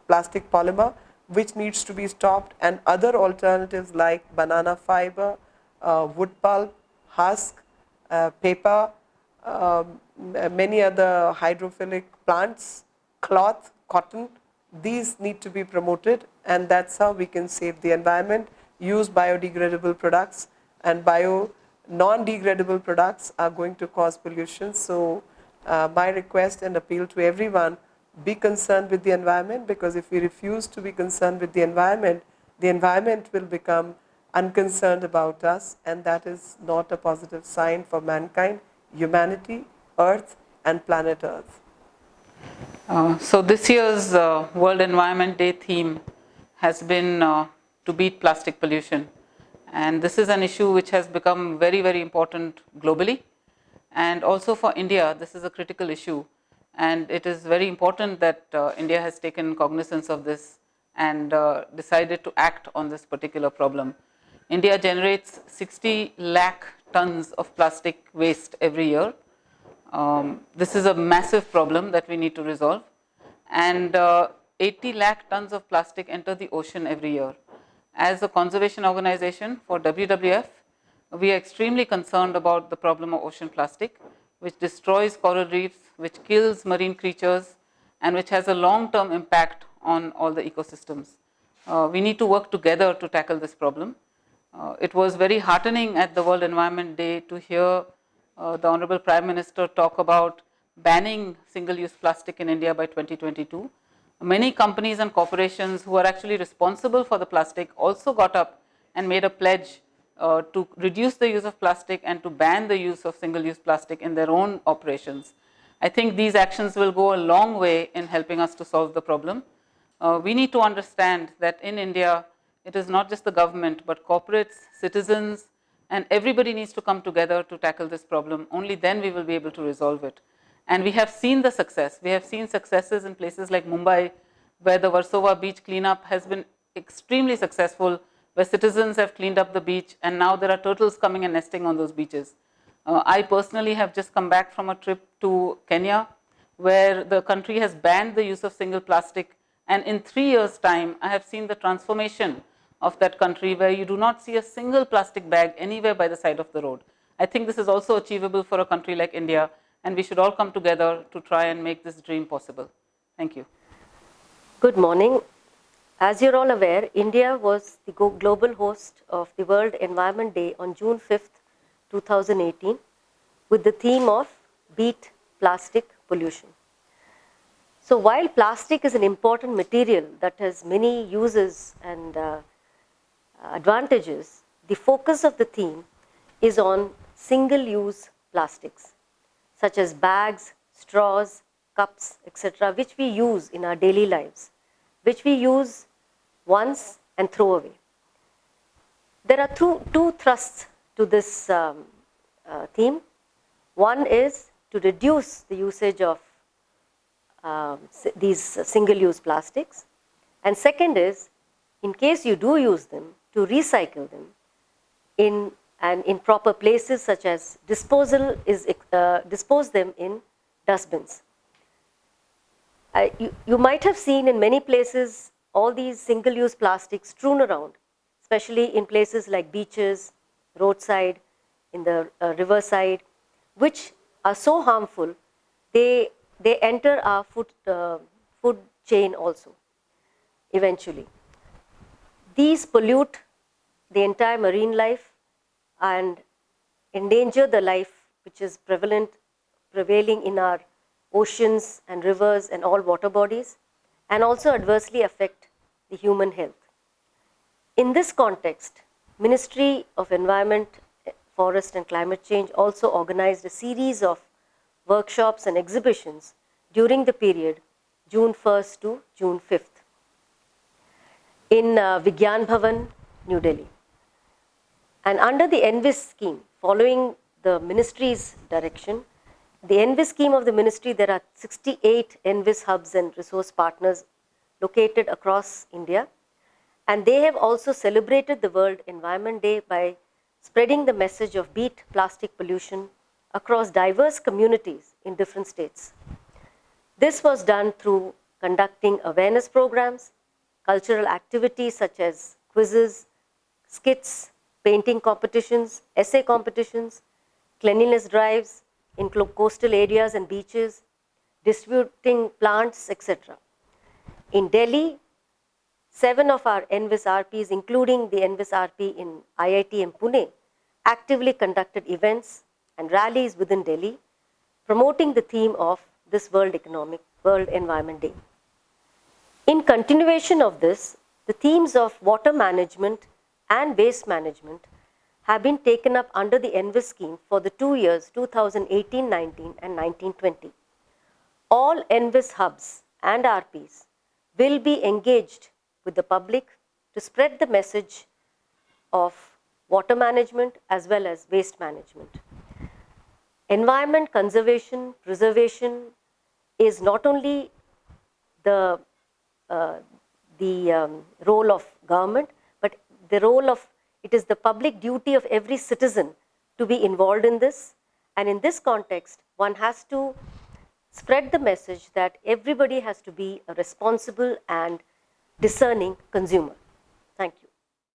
Speaker 19: plastic polymer, which needs to be stopped, and other alternatives like banana fiber, wood pulp, husk, paper, many other hydrophilic plants, cloth, cotton, these need to be promoted, and that's how we can save the environment. Use biodegradable products, and non-degradable products are going to cause pollution. So my request and appeal to everyone, be concerned with the environment, because if we refuse to be concerned with the environment will become unconcerned about us, and that is not a positive sign for mankind, humanity, Earth, and planet Earth.
Speaker 11: So this year's World Environment Day theme has been to beat plastic pollution, and this is an issue which has become very, very important globally, and also for India this is a critical issue, and it is very important that India has taken cognizance of this and decided to act on this particular problem. India generates 60 lakh tons of plastic waste every year. This is a massive problem that we need to resolve, and 80 lakh tons of plastic enter the ocean every year. As a conservation organization for WWF, we are extremely concerned about the problem of ocean plastic, which destroys coral reefs, which kills marine creatures, and which has a long-term impact on all the ecosystems. We need to work together to tackle this problem. It was very heartening at the World Environment Day to hear the Honorable Prime Minister talk about banning single-use plastic in India by 2022. Many companies and corporations who are actually responsible for the plastic also got up and made a pledge to reduce the use of plastic and to ban the use of single-use plastic in their own operations. I think these actions will go a long way in helping us to solve the problem. We need to understand that in India, it is not just the government, but corporates, citizens, and everybody needs to come together to tackle this problem. Only then we will be able to resolve it. And we have seen the success. We have seen successes in places like Mumbai, where the Versova beach cleanup has been extremely successful, where citizens have cleaned up the beach, and now there are turtles coming and nesting on those beaches. I personally have just come back from a trip to Kenya, where the country has banned the use of single plastic, and in 3 years' time, I have seen the transformation of that country, where you do not see a single plastic bag anywhere by the side of the road. I think this is also achievable for a country like India, and we should all come together to try and make this dream possible. Thank you.
Speaker 20: Good morning. As you're all aware, India was the global host of the World Environment Day on June 5th, 2018, with the theme of Beat Plastic Pollution. So while plastic is an important material that has many uses and advantages, the focus of the theme is on single-use plastics, such as bags, straws, cups, etc., which we use in our daily lives, which we use once and throw away. There are two thrusts to this theme. One is to reduce the usage of these single-use plastics, and second is, in case you do use them, to recycle them in proper places, such as dispose them in dustbins. You might have seen in many places all these single-use plastics strewn around, especially in places like beaches, roadside, in the riverside, which are so harmful, they enter our food chain also, eventually. These pollute the entire marine life and endanger the life which is prevailing in our oceans and rivers and all water bodies, and also adversely affect the human health. In this context, Ministry of Environment, Forest and Climate Change also organized a series of workshops and exhibitions during the period June 1st to June 5th in Vigyan Bhavan, New Delhi. And under the ENVIS scheme, following the ministry's direction, the ENVIS scheme of the ministry, there are 68 ENVIS hubs and resource partners located across India. And they have also celebrated the World Environment Day by spreading the message of beat plastic pollution across diverse communities in different states. This was done through conducting awareness programs, cultural activities such as quizzes, skits, painting competitions, essay competitions, cleanliness drives in coastal areas and beaches, distributing plants, etc. In Delhi, 7 of our ENVIS RPs, including the ENVIS RP in IIT in Pune, actively conducted events and rallies within Delhi, promoting the theme of this World Environment Day. In continuation of this, the themes of water management and waste management have been taken up under the ENVIS scheme for the 2 years 2018-19 and 19-20. All ENVIS hubs and RPs will be engaged with the public to spread the message of water management as well as waste management. Environment conservation, preservation is not only the role of government, but the role of, it is the public duty of every citizen to be involved in this. And in this context, one has to spread the message that everybody has to be a responsible and discerning consumer.